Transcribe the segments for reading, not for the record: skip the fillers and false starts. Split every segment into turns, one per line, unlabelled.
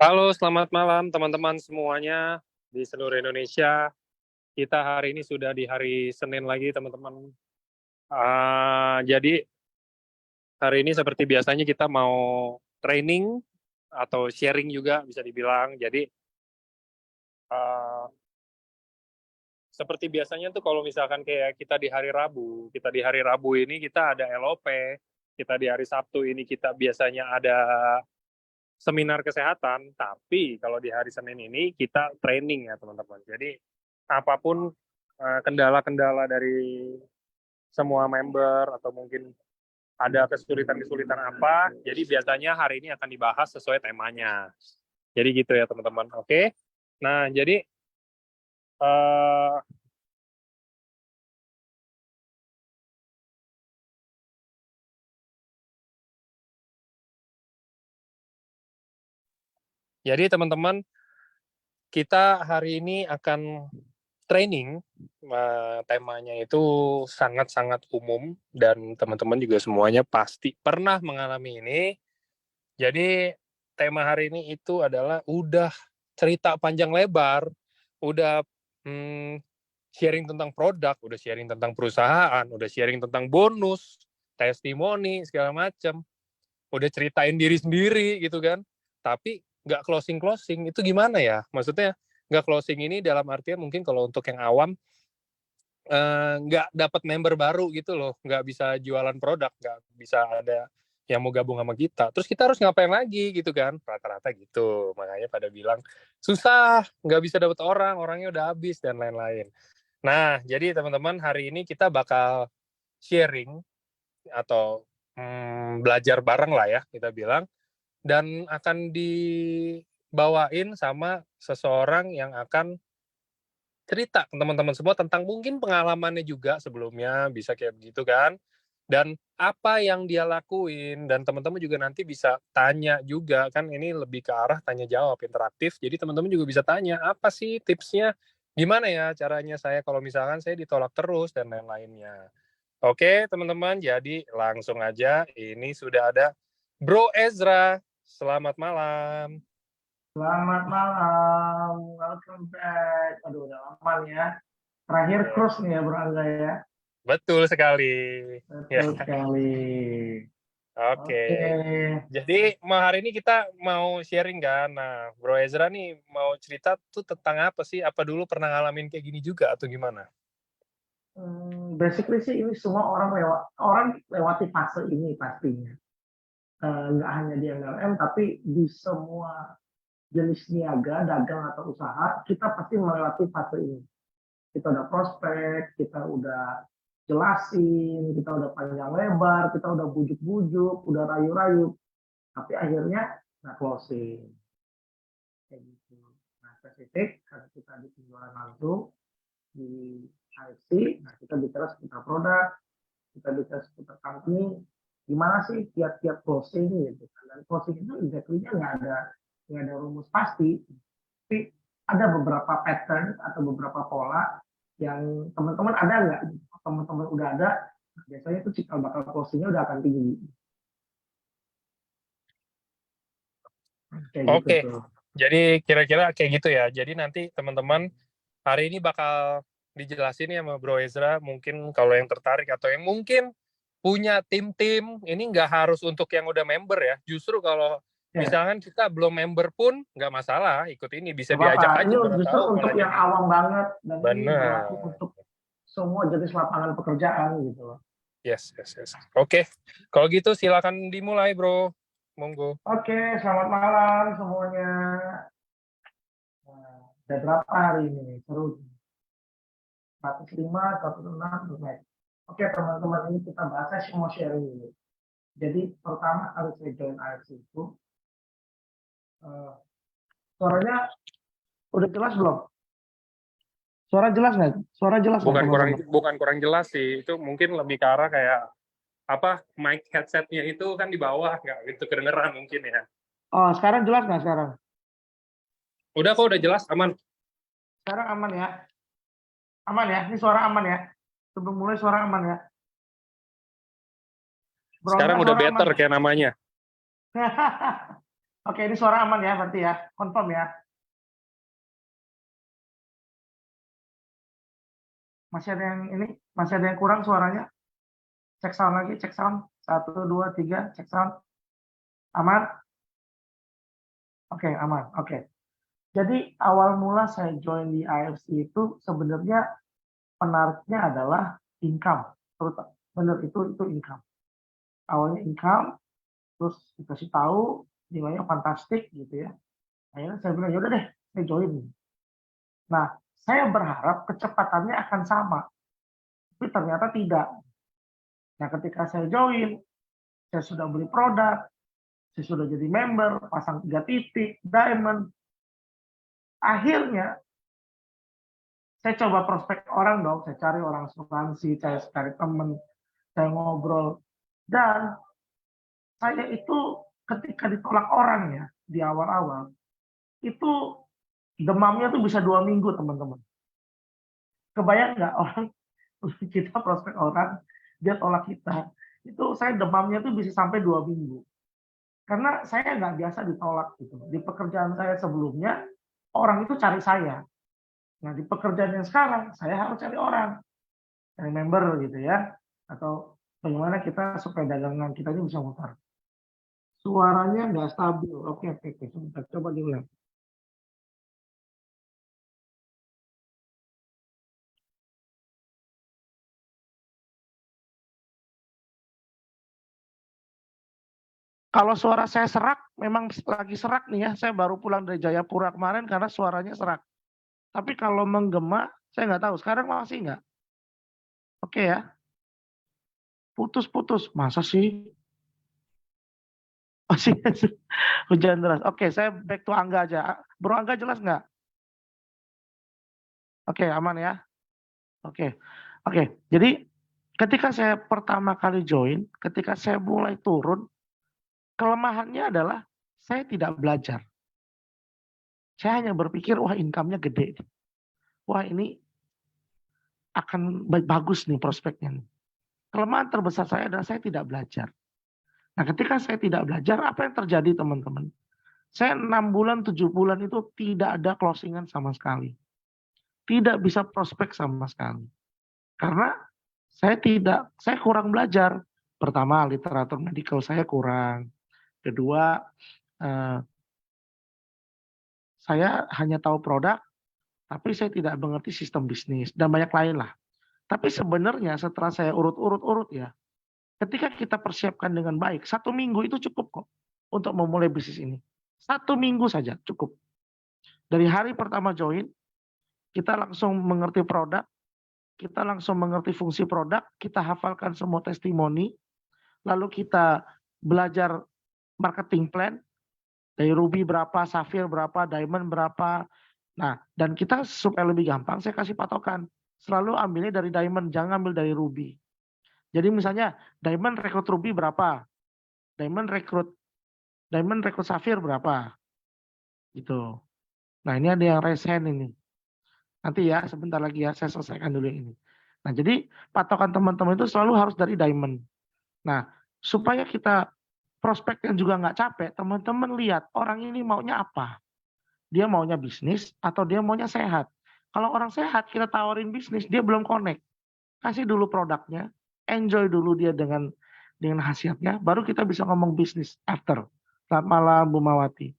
Halo, selamat malam teman-teman semuanya di seluruh Indonesia. Kita hari ini sudah di hari Senin lagi, teman-teman. Jadi hari ini seperti biasanya kita mau training atau sharing juga bisa dibilang. Jadi uh, seperti biasanya tuh kalau misalkan kayak kita di hari Rabu ini kita ada LOP, kita di hari Sabtu ini kita biasanya ada seminar kesehatan, tapi kalau di hari Senin ini kita training ya teman-teman. Jadi apapun kendala-kendala dari semua member atau mungkin ada kesulitan-kesulitan apa, jadi biasanya hari ini akan dibahas sesuai temanya. Jadi gitu ya teman-teman. Oke. Nah, uh, jadi teman-teman, kita hari ini akan training. Temanya itu sangat-sangat umum dan teman-teman juga semuanya pasti pernah mengalami ini. Jadi tema hari ini itu adalah udah cerita panjang lebar, udah sharing tentang produk, udah sharing tentang perusahaan, udah sharing tentang bonus, testimoni segala macam, udah ceritain diri sendiri gitu kan. Tapi nggak closing itu gimana ya? Maksudnya nggak closing ini dalam artian mungkin kalau untuk yang awam nggak dapat member baru gitu loh, nggak bisa jualan produk, nggak bisa ada yang mau gabung sama kita. Terus kita harus ngapain lagi gitu kan? Rata-rata gitu. Makanya pada bilang susah, nggak bisa dapat orang, orangnya udah habis dan lain-lain. Nah, jadi teman-teman hari ini kita bakal sharing atau belajar bareng lah ya kita bilang, dan akan dibawain sama seseorang yang akan cerita ke teman-teman semua tentang mungkin pengalamannya juga sebelumnya, bisa kayak begitu kan. Dan apa yang dia lakuin, dan teman-teman juga nanti bisa tanya juga, kan ini lebih ke arah tanya jawab interaktif, jadi teman-teman juga bisa tanya, apa sih tipsnya, gimana ya caranya saya kalau misalkan saya ditolak terus, dan lain-lainnya. Oke teman-teman, jadi langsung aja, ini sudah ada Bro Ezra, selamat malam.
Selamat malam, welcome back. Aduh, udah lama nih ya. Terakhir cruise nih ya, Bro Angga ya.
Betul sekali. Ya.
Betul sekali.
Oke.
Oke.
Jadi hari ini kita mau sharing kan. Nah, Bro Ezra nih mau cerita tuh tentang apa sih? Apa dulu pernah ngalamin kayak gini juga atau gimana?
Basically sih ini semua orang lewati fase ini pastinya. Nggak hanya di MLM, tapi di semua jenis niaga, dagang atau usaha, kita pasti melewati fase ini. Kita udah prospek, kita udah jelasin, kita udah panjang lebar, kita udah bujuk-bujuk, udah rayu-rayu, tapi akhirnya nggak closing kayak gitu. Nah, spesifik karena kita di penjualan langsung di IFC, nah kita bicara seputar produk, kita bicara seputar company, gimana sih tiap-tiap closing gitu. Dan closing itu exactly-nya nggak ada rumus pasti, tapi ada beberapa pattern atau beberapa pola yang teman-teman ada nggak? Teman-teman udah ada, biasanya itu cikal bakal closingnya udah akan tinggi. Kayak gitu
Oke.
tuh.
Jadi kira-kira kayak gitu ya. Jadi nanti teman-teman hari ini bakal dijelasin ya sama Bro Ezra, mungkin kalau yang tertarik atau yang mungkin punya tim-tim, ini nggak harus untuk yang udah member ya. Justru kalau
Ya,
misalkan kita belum member pun nggak masalah, ikut ini bisa
nggak apa-apa.
diajak aja,
Ini
mana
justru
tahu
untuk
malah
yang
jadi
awam banget dan ini berlaku
benar.
untuk semua jenis lapangan pekerjaan gitu loh.
Yes, yes, yes. Oke, kalau gitu silakan dimulai, Bro. Monggo.
Oke, selamat malam semuanya. Nah, ada berapa hari ini? Seru. 105, 106, naik. Oke, teman-teman, ini kita bahas, saya mau sharing dulu. Jadi, pertama kali saya join AFC itu, suaranya udah jelas belum? Suara jelas nggak? Suara jelas nggak, teman-teman?
Bukan kurang jelas sih, itu mungkin lebih ke arah kayak apa mic headsetnya itu kan di bawah, nggak gitu kedengeran mungkin ya.
Oh, sekarang jelas nggak sekarang?
Udah kok, udah jelas, aman.
Sekarang aman ya? Aman ya? Ini suara aman ya? Sebelum mulai suara aman ya? Bro,
Sekarang
enggak
udah
suara aman
better
ya?
kayak namanya.
Oke, ini suara aman ya berarti ya, confirm ya. Masih ada yang ini, masih ada yang kurang suaranya. Cek sound lagi, cek sound. 1, 2, 3, cek sound. Aman? Oke, aman. Oke. Jadi awal mula saya join di IFC itu sebenarnya penariknya adalah income. Benar itu income. Awalnya income, terus dikasih tahu nilainya fantastik gitu ya. Akhirnya saya bilang, ya udah deh, saya join. Nah, saya berharap kecepatannya akan sama, tapi ternyata tidak. Nah, ketika saya join, saya sudah beli produk, saya sudah jadi member, pasang 3 titik, diamond. Akhirnya, saya coba prospek orang dong, saya cari orang asuransi, saya cari teman, saya ngobrol. Dan saya itu ketika ditolak orang ya, di awal-awal, itu demamnya tuh bisa 2 minggu, teman-teman. Kebayang nggak orang kita prospek orang, dia tolak kita. Itu saya demamnya tuh bisa sampai 2 minggu. Karena saya nggak biasa ditolak gitu. Di pekerjaan saya sebelumnya, orang itu cari saya. Nah, di pekerjaan yang sekarang, saya harus cari orang. Cari member gitu ya. Atau bagaimana kita supaya dagangan kita ini bisa mutar. Suaranya nggak stabil. Oke, sebentar. Coba diulang. Kalau suara saya serak, memang lagi serak nih ya. Saya baru pulang dari Jayapura kemarin karena suaranya serak. Tapi kalau menggema, saya nggak tahu. Sekarang masih nggak? Oke ya. Putus-putus. Masa sih? Masih hujan deras. Oke, saya back to Angga aja. Bro Angga jelas nggak? Oke, aman ya. Oke. Oke. Jadi ketika saya pertama kali join, ketika saya mulai turun, kelemahannya adalah saya tidak belajar. Saya hanya berpikir, wah income-nya gede. Wah ini akan bagus nih prospeknya nih. Kelemahan terbesar saya adalah saya tidak belajar. Nah, ketika saya tidak belajar, apa yang terjadi teman-teman? Saya 6 bulan, 7 bulan itu tidak ada closingan sama sekali. Tidak bisa prospek sama sekali. Karena saya kurang belajar. Pertama, literatur medical saya kurang. Kedua, saya hanya tahu produk, tapi saya tidak mengerti sistem bisnis dan banyak lain lah. Tapi sebenarnya setelah saya urut-urut ya, ketika kita persiapkan dengan baik, 1 minggu itu cukup kok untuk memulai bisnis ini. 1 minggu saja cukup. Dari hari pertama join, kita langsung mengerti produk, kita langsung mengerti fungsi produk, kita hafalkan semua testimoni, lalu kita belajar marketing plan, dari Ruby berapa, Safir berapa, Diamond berapa. Nah, dan kita supaya lebih gampang, saya kasih patokan. Selalu ambilnya dari Diamond, jangan ambil dari Ruby. Jadi misalnya, Diamond rekrut Ruby berapa? Diamond rekrut Safir berapa? Gitu. Nah, ini ada yang raise hand ini. Nanti ya, sebentar lagi ya, saya selesaikan dulu yang ini. Nah, jadi patokan teman-teman itu selalu harus dari Diamond. Nah, supaya kita prospeknya juga nggak capek, teman-teman lihat orang ini maunya apa. Dia maunya bisnis atau dia maunya sehat. Kalau orang sehat, kita tawarin bisnis, dia belum connect. Kasih dulu produknya, enjoy dulu dia dengan hasilnya, baru kita bisa ngomong bisnis after. Selamat malam Bu Mawati.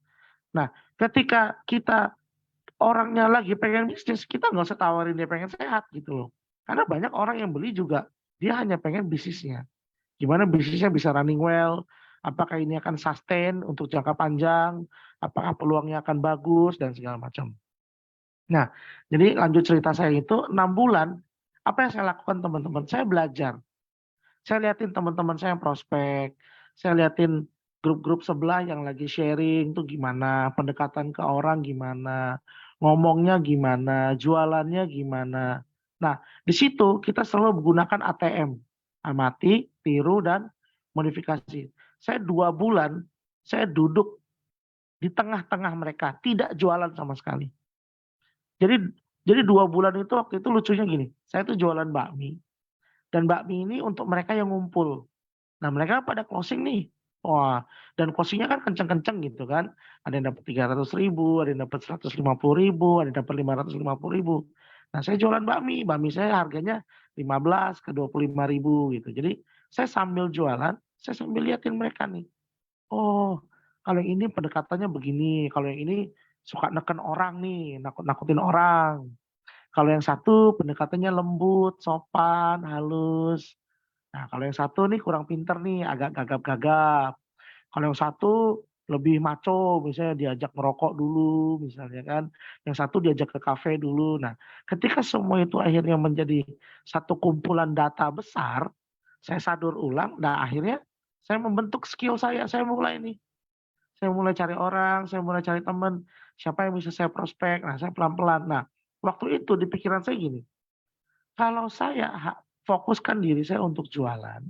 Nah, ketika kita orangnya lagi pengen bisnis, kita nggak usah tawarin dia pengen sehat gitu loh. Karena banyak orang yang beli juga, dia hanya pengen bisnisnya. Gimana bisnisnya bisa running well, apakah ini akan sustain untuk jangka panjang, apakah peluangnya akan bagus, dan segala macam. Nah, jadi lanjut cerita saya itu 6 bulan, apa yang saya lakukan teman-teman? Saya belajar. Saya liatin teman-teman saya yang prospek, saya liatin grup-grup sebelah yang lagi sharing itu gimana, pendekatan ke orang gimana, ngomongnya gimana, jualannya gimana. Nah, di situ kita selalu menggunakan ATM, amati, tiru, dan modifikasi. Saya 2 bulan, saya duduk di tengah-tengah mereka, tidak jualan sama sekali. Jadi 2 bulan itu waktu itu lucunya gini, saya tuh jualan bakmi, dan bakmi ini untuk mereka yang ngumpul. Nah mereka pada closing nih,
Wah, dan closing-nya kan kenceng-kenceng gitu kan. Ada yang dapat 300.000, ada yang dapat 150.000, ada yang dapat 550.000. Nah, saya jualan bakmi, bakmi saya harganya 15 ke 25.000 gitu. Jadi saya sambil jualan, saya sambil liatin mereka nih. Oh, kalau yang ini pendekatannya begini, kalau yang ini suka neken orang nih, nakut-nakutin orang. Kalau yang satu pendekatannya lembut, sopan, halus. Nah, kalau yang satu nih kurang pinter nih, agak gagap-gagap. Kalau yang satu lebih maco, misalnya diajak merokok dulu, misalnya kan. Yang satu diajak ke kafe dulu. Nah, ketika semua itu akhirnya menjadi satu kumpulan data besar, saya sadur ulang. Nah, akhirnya saya membentuk skill saya. Saya mulai nih. Saya mulai cari orang, saya mulai cari teman. Siapa yang bisa saya prospek. Nah, saya pelan-pelan. Nah, waktu itu di pikiran saya gini. Kalau saya fokuskan diri saya untuk jualan,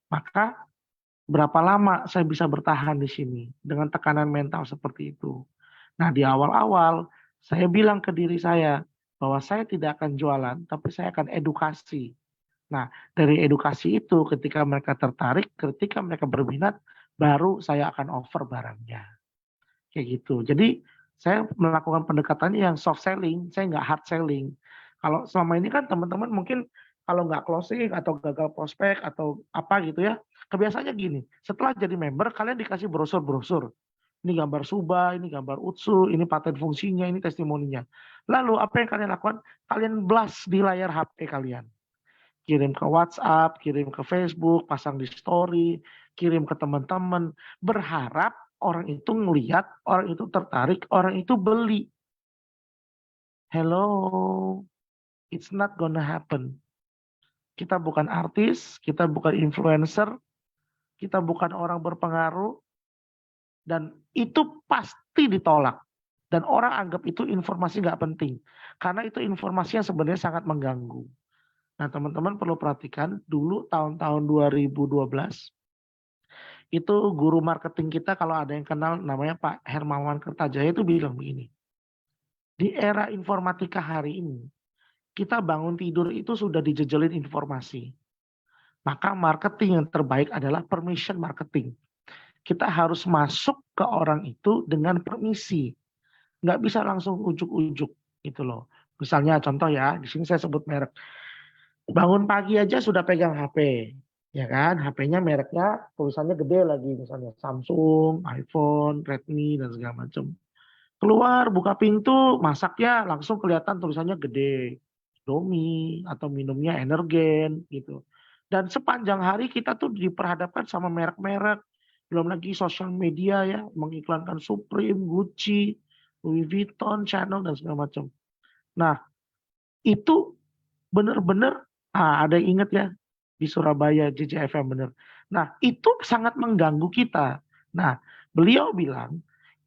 maka berapa lama saya bisa bertahan di sini dengan tekanan mental seperti itu. Nah, di awal-awal saya bilang ke diri saya bahwa saya tidak akan jualan, tapi saya akan edukasi. Nah, dari edukasi itu ketika mereka tertarik, ketika mereka berminat, baru saya akan offer barangnya. Kayak gitu. Jadi saya melakukan pendekatannya yang soft selling, saya nggak hard selling. Kalau selama ini kan teman-teman mungkin kalau nggak closing atau gagal prospek atau apa gitu ya, kebiasaannya gini, setelah jadi member kalian dikasih brosur-brosur. Ini gambar Suba, ini gambar Utsu, ini paten fungsinya, ini testimoninya. Lalu apa yang kalian lakukan? Kalian blast di layar HP kalian. Kirim ke WhatsApp, kirim ke Facebook, pasang di story, kirim ke teman-teman. Berharap orang itu ngelihat, orang itu tertarik, orang itu beli. Hello, it's not gonna happen. Kita bukan artis, kita bukan influencer, kita bukan orang berpengaruh, dan itu pasti ditolak. Dan orang anggap itu informasi nggak penting. Karena itu informasi yang sebenarnya sangat mengganggu. Nah, teman-teman perlu perhatikan, dulu tahun-tahun 2012, itu guru marketing kita kalau ada yang kenal namanya Pak Hermawan Kertajaya itu bilang begini. Di era informatika hari ini, kita bangun tidur itu sudah dijejelin informasi. Maka marketing yang terbaik adalah permission marketing. Kita harus masuk ke orang itu dengan permisi. Nggak bisa langsung ujuk-ujuk gitu loh. Misalnya contoh ya, di sini saya sebut merek. Bangun pagi aja sudah pegang HP. Ya kan, HP-nya mereknya tulisannya gede lagi, misalnya Samsung, iPhone, Redmi, dan segala macam. Keluar, buka pintu, masaknya langsung kelihatan tulisannya gede. Indomie, atau minumnya Energen, gitu. Dan sepanjang hari kita tuh diperhadapkan sama merek-merek, belum lagi sosial media ya, mengiklankan Supreme, Gucci, Louis Vuitton, Chanel, dan segala macam. Nah, itu benar-benar, ada yang ingat ya, di Surabaya JJFM bener. Nah, itu sangat mengganggu kita. Nah, beliau bilang,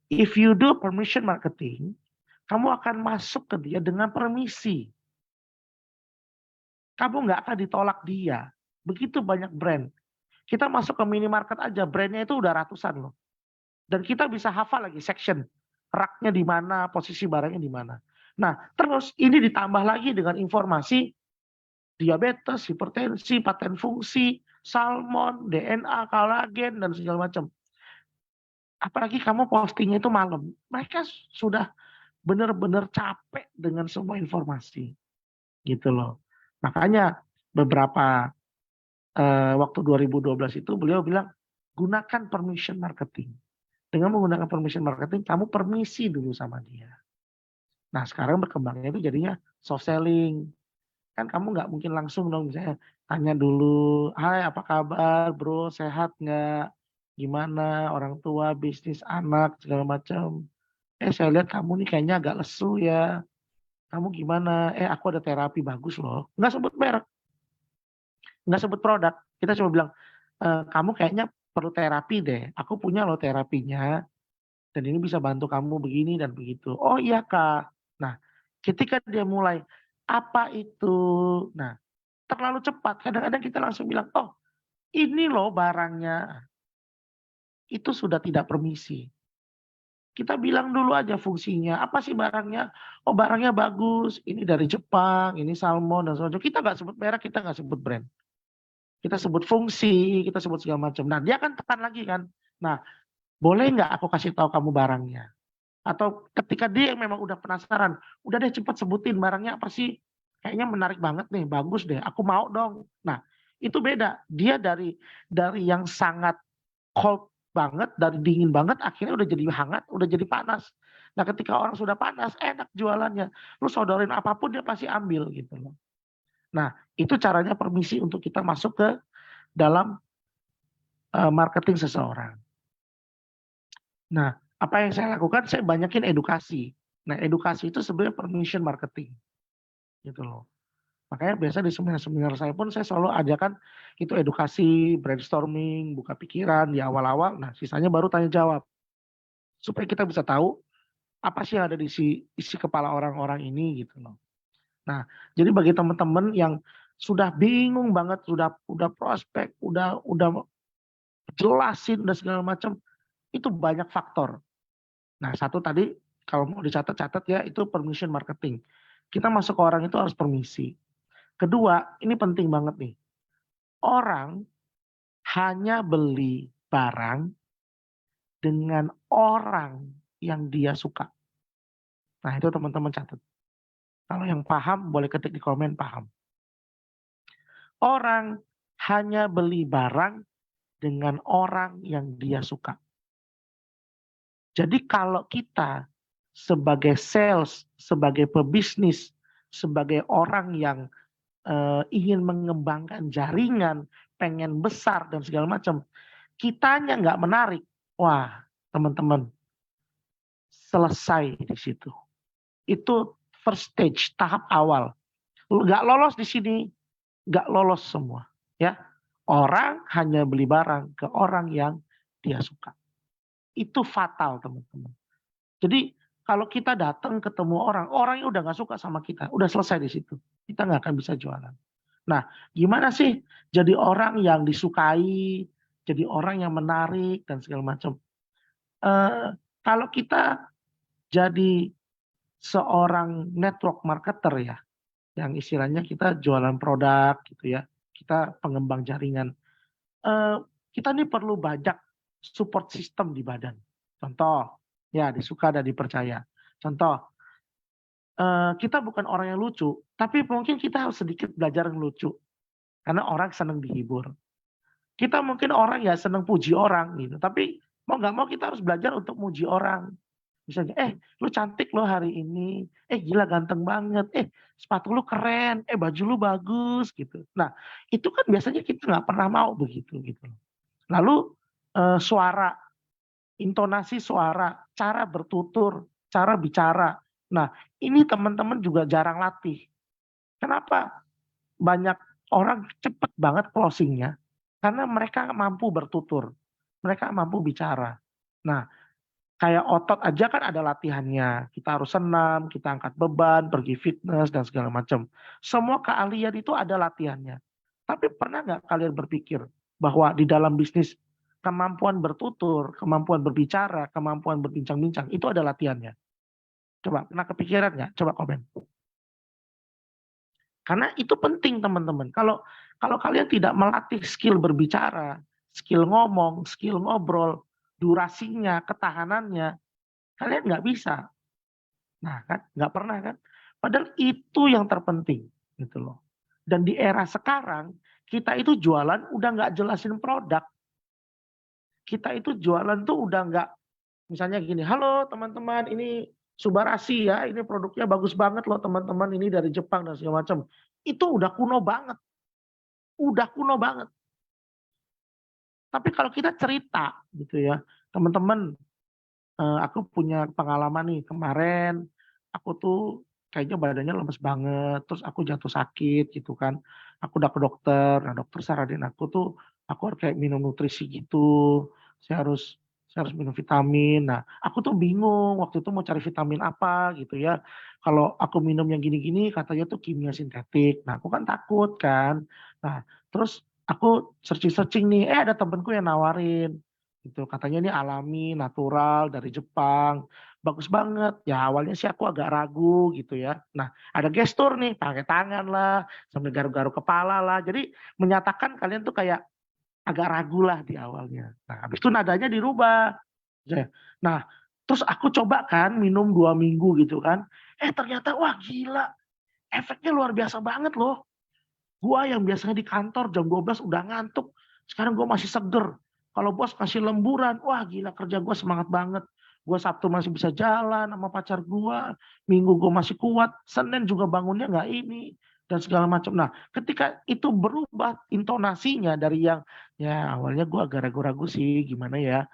if you do permission marketing, kamu akan masuk ke dia dengan permisi. Kamu nggak akan ditolak dia. Begitu banyak brand. Kita masuk ke minimarket aja, brandnya itu udah ratusan loh. Dan kita bisa hafal lagi section. Raknya di mana, posisi barangnya di mana. Nah, terus ini ditambah lagi dengan informasi diabetes, hipertensi, paten fungsi, salmon, DNA, kolagen, dan segala macam. Apalagi kamu postingnya itu malam. Mereka sudah benar-benar capek dengan semua informasi. Gitu loh. Makanya beberapa waktu 2012 itu beliau bilang, gunakan permission marketing. Dengan menggunakan permission marketing, kamu permisi dulu sama dia. Nah, sekarang berkembangnya itu jadinya soft selling. Kan kamu nggak mungkin langsung dong, misalnya tanya dulu, hai apa kabar bro, sehat nggak, gimana orang tua, bisnis, anak, segala macam. Saya lihat kamu nih kayaknya agak lesu ya, kamu gimana, aku ada terapi bagus loh. Nggak sebut merek, nggak sebut produk, kita cuma bilang, kamu kayaknya perlu terapi deh, aku punya loh terapinya, dan ini bisa bantu kamu begini dan begitu. Oh iya kak. Nah, ketika dia mulai, apa itu? Nah, terlalu cepat. Kadang-kadang kita langsung bilang, oh ini loh barangnya. Itu sudah tidak permisi. Kita bilang dulu aja fungsinya. Apa sih barangnya? Oh barangnya bagus. Ini dari Jepang, ini salmon dan sebagainya. Kita nggak sebut merek, kita nggak sebut brand. kita sebut fungsi, kita sebut segala macam. Nah, dia akan tekan lagi kan. Nah, boleh nggak aku kasih tahu kamu barangnya? Atau ketika dia yang memang udah penasaran, udah deh cepat sebutin barangnya apa sih? Kayaknya menarik banget nih, bagus deh, aku mau dong. Nah, itu beda. Dia dari yang sangat cold banget, dari dingin banget, akhirnya udah jadi hangat, udah jadi panas. Nah, ketika orang sudah panas, enak jualannya. Lu sodorin apapun dia pasti ambil gitu loh. Nah, itu caranya permisi untuk kita masuk ke dalam marketing seseorang. Nah, apa yang saya lakukan, saya banyakin edukasi. Nah, edukasi itu sebenarnya permission marketing, gitu loh. Makanya biasa di seminar-seminar saya pun saya selalu ajakan itu edukasi, brainstorming, buka pikiran di awal-awal. Nah, sisanya baru tanya jawab. Supaya kita bisa tahu apa sih yang ada di isi kepala orang-orang ini gitu loh. Nah, jadi bagi teman-teman yang sudah bingung banget, udah prospek, udah jelasin udah segala macam, itu banyak faktor. Nah, satu tadi kalau mau dicatat-catat ya, itu permission marketing. Kita masuk ke orang itu harus permisi. Kedua, ini penting banget nih. Orang hanya beli barang dengan orang yang dia suka. Nah, itu teman-teman catat. Kalau yang paham boleh ketik di komen paham. Orang hanya beli barang dengan orang yang dia suka. Jadi kalau kita sebagai sales, sebagai pebisnis, sebagai orang yang ingin mengembangkan jaringan, pengen besar dan segala macam, kitanya nggak menarik, wah teman-teman selesai di situ. Itu first stage, tahap awal. Nggak lolos di sini, nggak lolos semua. Ya, orang hanya beli barang ke orang yang dia suka. Itu fatal teman-teman. Jadi kalau kita datang ketemu orangnya udah nggak suka sama kita, udah selesai di situ. Kita nggak akan bisa jualan. Nah, gimana sih jadi orang yang disukai, jadi orang yang menarik dan segala macam. Kalau kita jadi seorang network marketer ya, yang istilahnya kita jualan produk gitu ya, kita pengembang jaringan. Kita nih perlu banyak support system di badan. Contoh, ya disuka dan dipercaya. Contoh, kita bukan orang yang lucu, tapi mungkin kita harus sedikit belajar yang lucu. Karena orang senang dihibur. Kita mungkin orang ya senang puji orang gitu, tapi mau nggak mau kita harus belajar untuk muji orang. Misalnya, lu cantik lo hari ini, gila ganteng banget, sepatu lu keren, baju lu bagus gitu. Nah, itu kan biasanya kita nggak pernah mau begitu gitu. Lalu suara, intonasi suara, cara bertutur, cara bicara. Nah, ini teman-teman juga jarang latih. Kenapa? Banyak orang cepet banget closingnya, karena mereka mampu bertutur, mereka mampu bicara. Nah, kayak otot aja kan ada latihannya. Kita harus senam, kita angkat beban, pergi fitness, dan segala macam. Semua keahlian itu ada latihannya. Tapi pernah nggak kalian berpikir bahwa di dalam bisnis kemampuan bertutur, kemampuan berbicara, kemampuan berbincang-bincang, itu ada latihannya? Coba, pernah kepikiran nggak? Coba komen. Karena itu penting teman-teman. Kalau kalian tidak melatih skill berbicara, skill ngomong, skill ngobrol, durasinya, ketahanannya, kalian nggak bisa. Nah kan, nggak pernah kan. Padahal itu yang terpenting gitu loh. Dan di era sekarang, kita itu jualan udah nggak jelasin produk. Kita itu jualan tuh udah nggak, misalnya gini, halo teman-teman, ini Subarashi ya, ini produknya bagus banget loh teman-teman, ini dari Jepang dan segala macam. Itu udah kuno banget. Udah kuno banget. Tapi kalau kita cerita gitu ya, teman-teman, aku punya pengalaman nih kemarin, aku tuh kayaknya badannya lemes banget, terus aku jatuh sakit gitu kan. Aku udah ke dokter, nah dokter saranin aku tuh, aku harus kayak minum nutrisi gitu, saya harus minum vitamin. Nah, aku tuh bingung waktu itu mau cari vitamin apa gitu ya. Kalau aku minum yang gini-gini katanya tuh kimia sintetik. Nah, aku kan takut kan. Nah, terus aku searching-searching nih, ada temenku yang nawarin, Gitu. Katanya ini alami, natural, dari Jepang. Bagus banget. Ya awalnya sih aku agak ragu gitu ya. Nah ada gestur nih, pakai tangan lah, sambil garuk-garuk kepala lah. Jadi menyatakan kalian tuh kayak agak ragu lah di awalnya. Nah habis itu nadanya dirubah. Nah terus aku coba kan minum 2 minggu gitu kan. Ternyata wah gila. Efeknya luar biasa banget loh. Gua yang biasanya di kantor jam 12 udah ngantuk, sekarang gua masih seger. Kalau bos kasih lemburan, wah gila kerja gua semangat banget. Gua Sabtu masih bisa jalan sama pacar gua, Minggu gua masih kuat, Senin juga bangunnya nggak ini dan segala macam. Nah, ketika itu berubah intonasinya dari yang ya awalnya gua agak ragu-ragu sih gimana ya,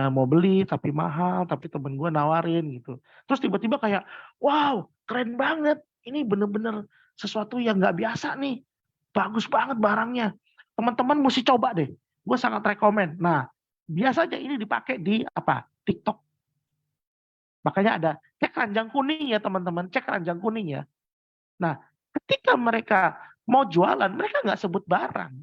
mau beli tapi mahal, tapi temen gua nawarin gitu. Terus tiba-tiba kayak, wow keren banget, ini bener-bener sesuatu yang nggak biasa nih. Bagus banget barangnya. Teman-teman mesti coba deh. Gue sangat rekomen. Nah, biasanya ini dipakai di apa? TikTok. Makanya ada cek ranjang kuning ya teman-teman. Cek ranjang kuning ya. Nah, ketika mereka mau jualan, mereka nggak sebut barang.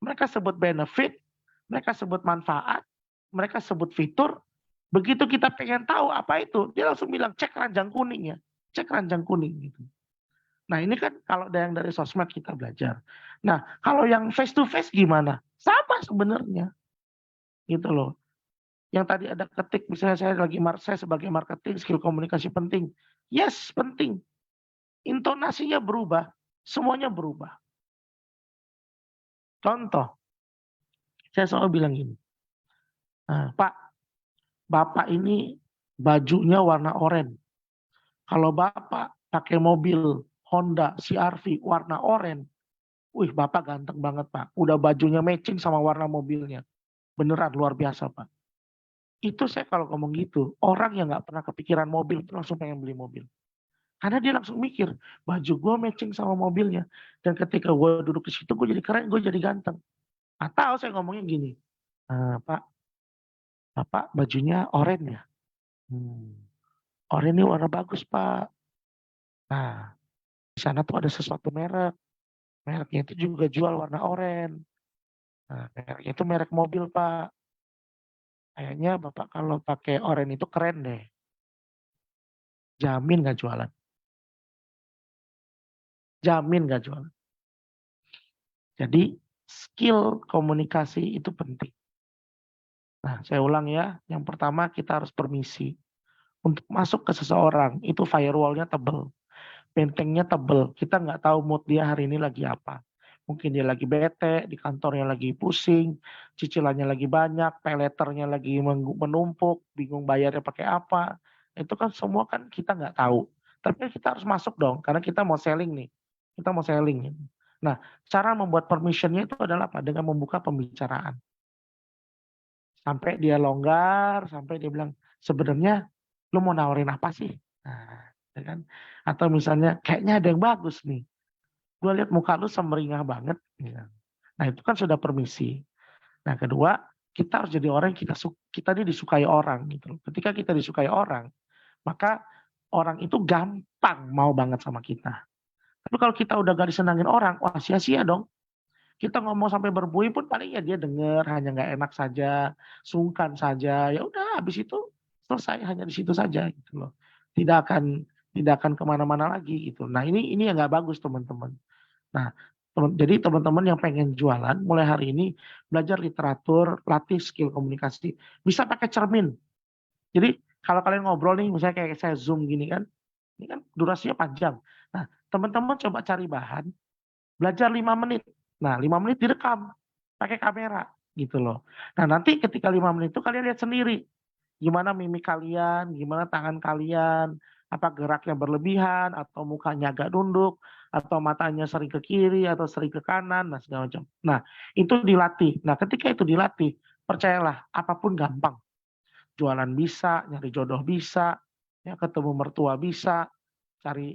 Mereka sebut benefit, mereka sebut manfaat, mereka sebut fitur. Begitu kita pengen tahu apa itu, dia langsung bilang cek ranjang kuning ya. Cek ranjang kuning gitu. Nah ini kan kalau ada yang dari sosmed kita belajar. Nah kalau yang face to face gimana? Sama sebenarnya, gitu loh. Yang tadi ada ketik, misalnya saya sebagai marketing, skill komunikasi penting. Yes, penting. Intonasinya berubah, semuanya berubah. Contoh, saya selalu bilang gini, Pak, Bapak ini bajunya warna oranye. Kalau Bapak pakai mobil Honda CR-V warna oranye, wih Bapak ganteng banget Pak. Udah bajunya matching sama warna mobilnya. Beneran luar biasa Pak. Itu saya kalau ngomong gitu, orang yang nggak pernah kepikiran mobil itu langsung pengen beli mobil. Karena dia langsung mikir, baju gue matching sama mobilnya. Dan ketika gue duduk di situ, gue jadi keren, gue jadi ganteng. Atau saya ngomongnya gini, Pak, Bapak bajunya oranye ya? Oranye ini warna bagus Pak. Nah, di sana tuh ada sesuatu merek. Mereknya itu juga jual warna oranye. Nah, mereknya itu merek mobil Pak. Kayaknya Bapak kalau pakai oranye itu keren deh. Jamin gak jualan. Jamin gak jualan. Jadi skill komunikasi itu penting. Nah, saya ulang ya. Yang pertama kita harus permisi. Untuk masuk ke seseorang itu firewall-nya tebel. Bentengnya tebel. Kita nggak tahu mood dia hari ini lagi apa. Mungkin dia lagi bete, di kantornya lagi pusing, cicilannya lagi banyak, payletternya lagi menumpuk, bingung bayarnya pakai apa. Itu kan semua kan kita nggak tahu. Tapi kita harus masuk dong, karena kita mau selling nih. Kita mau selling. Nah, cara membuat permissionnya itu adalah apa? Dengan membuka pembicaraan. Sampai dia longgar, sampai dia bilang, sebenarnya lu mau nawarin apa sih? Nah, ya kan? Atau misalnya, kayaknya ada yang bagus nih. Gue lihat muka lu semeringah banget. Ya. Nah itu kan sudah permisi. Nah kedua, kita harus jadi orang yang kita ini disukai orang. Gitu. Ketika kita disukai orang, maka orang itu gampang mau banget sama kita. Tapi kalau kita udah gak disenangin orang, wah sia-sia dong. Kita ngomong sampai berbuih pun paling ya dia denger, hanya nggak enak saja, sungkan saja. Ya udah, habis itu selesai hanya di situ saja gitu loh. Tidak akan kemana-mana lagi gitu. Nah ini yang nggak bagus teman-teman. Nah, jadi teman-teman yang pengen jualan, mulai hari ini belajar literatur, latih skill komunikasi. Bisa pakai cermin. Jadi kalau kalian ngobrol nih, misalnya kayak saya Zoom gini kan, ini kan durasinya panjang. Nah, teman-teman coba cari bahan, belajar 5 menit. Nah, 5 menit direkam pakai kamera gitu loh. Nah, nanti ketika 5 menit itu kalian lihat sendiri gimana mimik kalian, gimana tangan kalian, apa geraknya berlebihan atau mukanya agak nunduk atau matanya sering ke kiri atau sering ke kanan, nah segala macam. Nah, itu dilatih. Nah, ketika itu dilatih, percayalah apapun gampang. Jualan bisa, nyari jodoh bisa, ya ketemu mertua bisa, cari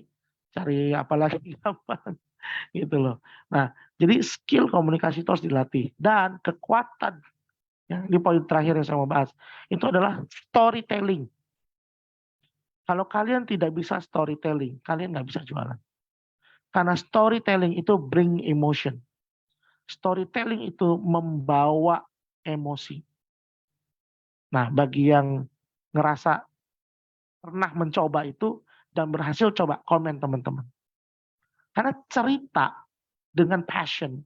cari apalagi gampang gitu loh. Nah, jadi skill komunikasi itu harus dilatih dan kekuatan yang di poin terakhir yang saya mau bahas itu adalah storytelling. Kalau kalian tidak bisa storytelling, kalian nggak bisa jualan. Karena storytelling itu bring emotion. Storytelling itu membawa emosi. Nah, bagi yang ngerasa pernah mencoba itu dan berhasil, coba komen teman-teman. Karena cerita dengan passion,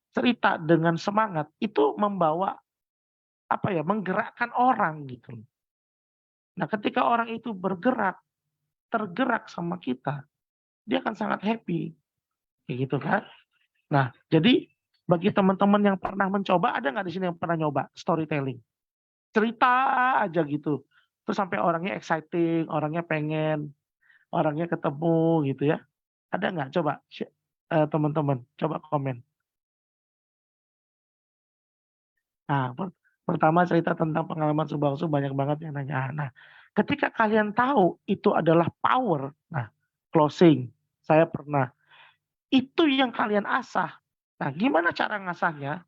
cerita dengan semangat itu membawa menggerakkan orang gitu. Nah, ketika orang itu bergerak, tergerak sama kita, dia akan sangat happy, kayak gitu kan. Nah, jadi bagi teman-teman yang pernah mencoba, ada nggak di sini yang pernah nyoba storytelling? Cerita aja gitu. Terus sampai orangnya exciting, orangnya pengen, orangnya ketemu gitu ya. Ada nggak? Coba teman-teman, coba komen. Nah, pertama cerita tentang pengalaman Subangsu banyak banget yang nanya. Nah, ketika kalian tahu itu adalah power, nah closing, saya pernah. Itu yang kalian asah. Nah, gimana cara ngasahnya?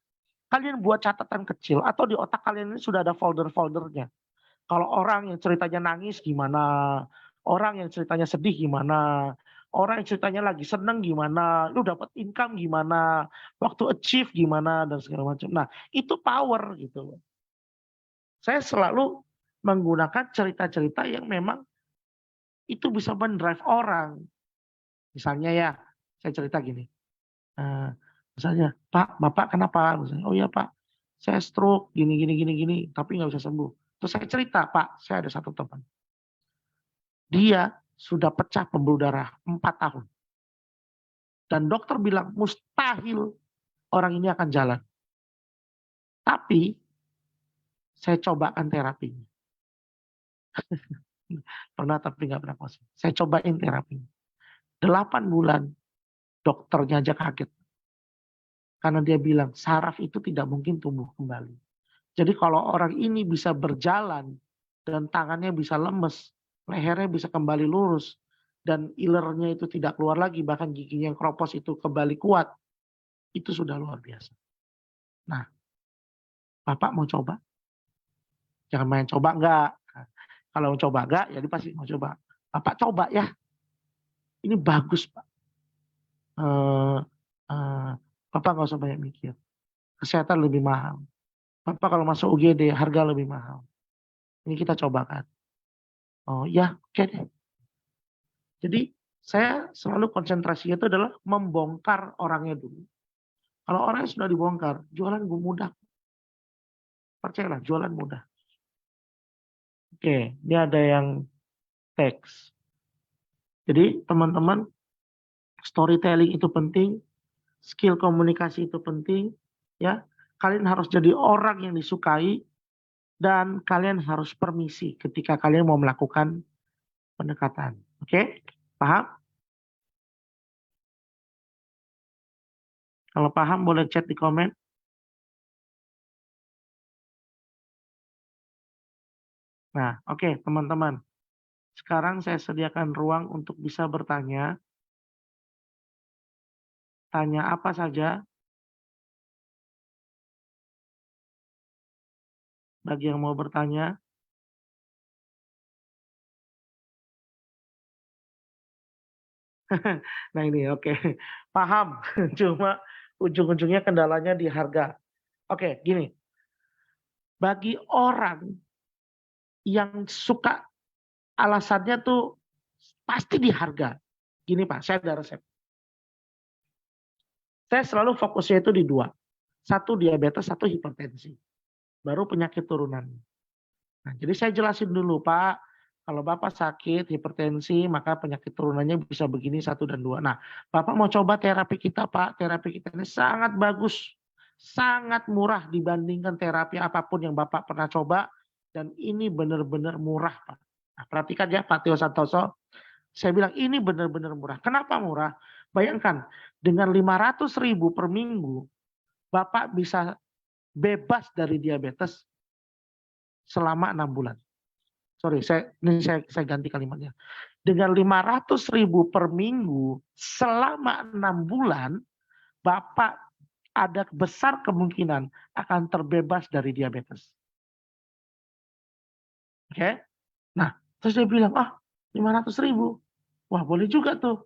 Kalian buat catatan kecil atau di otak kalian ini sudah ada folder-foldernya. Kalau orang yang ceritanya nangis gimana, orang yang ceritanya sedih gimana, orang yang ceritanya lagi seneng gimana, lu dapat income gimana, waktu achieve gimana dan segala macam. Nah, itu power gitu loh. Saya selalu menggunakan cerita-cerita yang memang itu bisa mendrive orang. Misalnya ya, saya cerita gini. Misalnya, "Pak, Bapak kenapa?" Misalnya, "Oh iya Pak, saya stroke gini gini gini gini, tapi nggak bisa sembuh." Terus saya cerita, "Pak, saya ada satu teman. Dia sudah pecah pembuluh darah 4 tahun. Dan dokter bilang mustahil orang ini akan jalan. Tapi saya cobakan terapinya." Pernah tapi nggak pernah positif. Saya cobain terapinya. 8 bulan dokternya aja kaget. Karena dia bilang saraf itu tidak mungkin tumbuh kembali. Jadi kalau orang ini bisa berjalan dan tangannya bisa lemes, lehernya bisa kembali lurus, dan ilernya itu tidak keluar lagi, bahkan giginya yang keropos itu kembali kuat, itu sudah luar biasa. Nah, Bapak mau coba? Jangan main coba enggak. Nah, kalau mau coba enggak, ya dia pasti mau coba. Bapak coba ya, ini bagus Pak. Eh, eh, Bapak nggak usah banyak mikir. Kesehatan lebih mahal. Bapak kalau masuk UGD harga lebih mahal. Ini kita cobakan. Oh ya, oke deh. Jadi saya selalu konsentrasinya itu adalah membongkar orangnya dulu. Kalau orangnya sudah dibongkar, jualan mudah. Percayalah, jualan mudah. Oke, ini ada yang teks. Jadi teman-teman, storytelling itu penting, skill komunikasi itu penting, ya. Kalian harus jadi orang yang disukai dan kalian harus permisi ketika kalian mau melakukan pendekatan. Oke? Paham? Kalau paham boleh chat di komen. Nah, oke teman-teman. Sekarang saya sediakan ruang untuk bisa bertanya. Tanya apa saja bagi yang mau bertanya. Nah ini oke. Paham. Cuma ujung-ujungnya kendalanya di harga. Oke, gini. Bagi orang yang suka alasannya tuh pasti di harga. Gini Pak, saya ada resep. Saya selalu fokusnya itu di 2. 1 diabetes, 1 hipertensi. Baru penyakit turunan. Nah, jadi saya jelasin dulu, Pak, kalau Bapak sakit hipertensi, maka penyakit turunannya bisa begini 1 dan 2. Nah, Bapak mau coba terapi kita, Pak. Terapi kita ini sangat bagus. Sangat murah dibandingkan terapi apapun yang Bapak pernah coba. Dan ini benar-benar murah, Pak. Nah, perhatikan ya, Pak Tio Santoso. Saya bilang ini benar-benar murah. Kenapa murah? Bayangkan, dengan 500.000 per minggu, Bapak bisa bebas dari diabetes selama 6 bulan. Sorry, saya ganti kalimatnya. Dengan 500.000 per minggu selama 6 bulan, Bapak ada besar kemungkinan akan terbebas dari diabetes. Oke? Nah, terus dia bilang, 500.000. Wah, boleh juga tuh.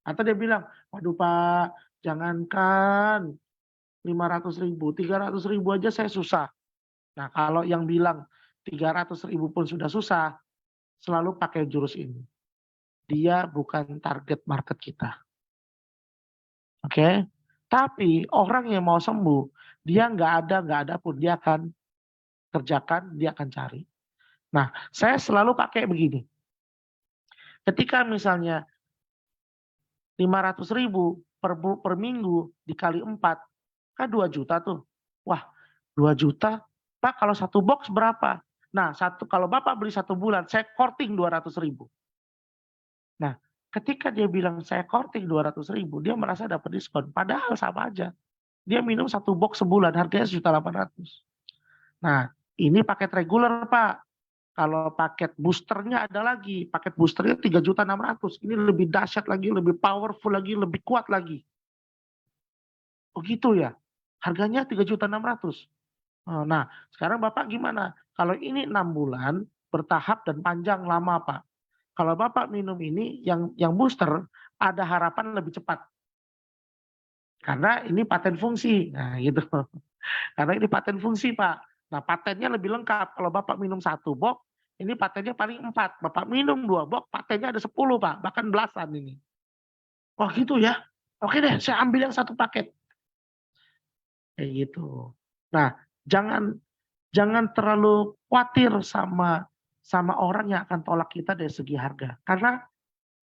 Atau dia bilang, waduh Pak, jangankan 500.000, 300.000 aja saya susah. Nah, kalau yang bilang 300.000 pun sudah susah, selalu pakai jurus ini. Dia bukan target market kita. Oke? Tapi orang yang mau sembuh, dia nggak ada pun dia akan kerjakan, dia akan cari. Nah, saya selalu pakai begini. Ketika misalnya 500.000 per minggu dikali 4, kan 2 juta tuh. Wah, 2 juta, Pak kalau satu box berapa? Nah, kalau Bapak beli 1 bulan, saya korting 200.000. Nah, ketika dia bilang saya korting 200.000, dia merasa dapat diskon. Padahal sama aja. Dia minum 1 box sebulan, harganya 1.800.000. Nah, ini paket reguler, Pak. Kalau paket boosternya ada lagi, paket boosternya 3.600.000. Ini lebih dahsyat lagi, lebih powerful lagi, lebih kuat lagi. Oh gitu ya, harganya 3.600.000. Nah, sekarang Bapak gimana? Kalau ini 6 bulan, bertahap dan panjang lama Pak. Kalau Bapak minum ini, yang booster, ada harapan lebih cepat. Karena ini paten fungsi. Nah gitu. Karena ini paten fungsi Pak. Nah patennya lebih lengkap. Kalau Bapak minum 1 box, ini patennya paling 4. Bapak minum 2 box, patennya ada 10 Pak. Bahkan belasan ini. Wah gitu ya. Oke deh, saya ambil yang 1 paket. Kayak gitu. Nah, jangan terlalu khawatir sama orang yang akan tolak kita dari segi harga. Karena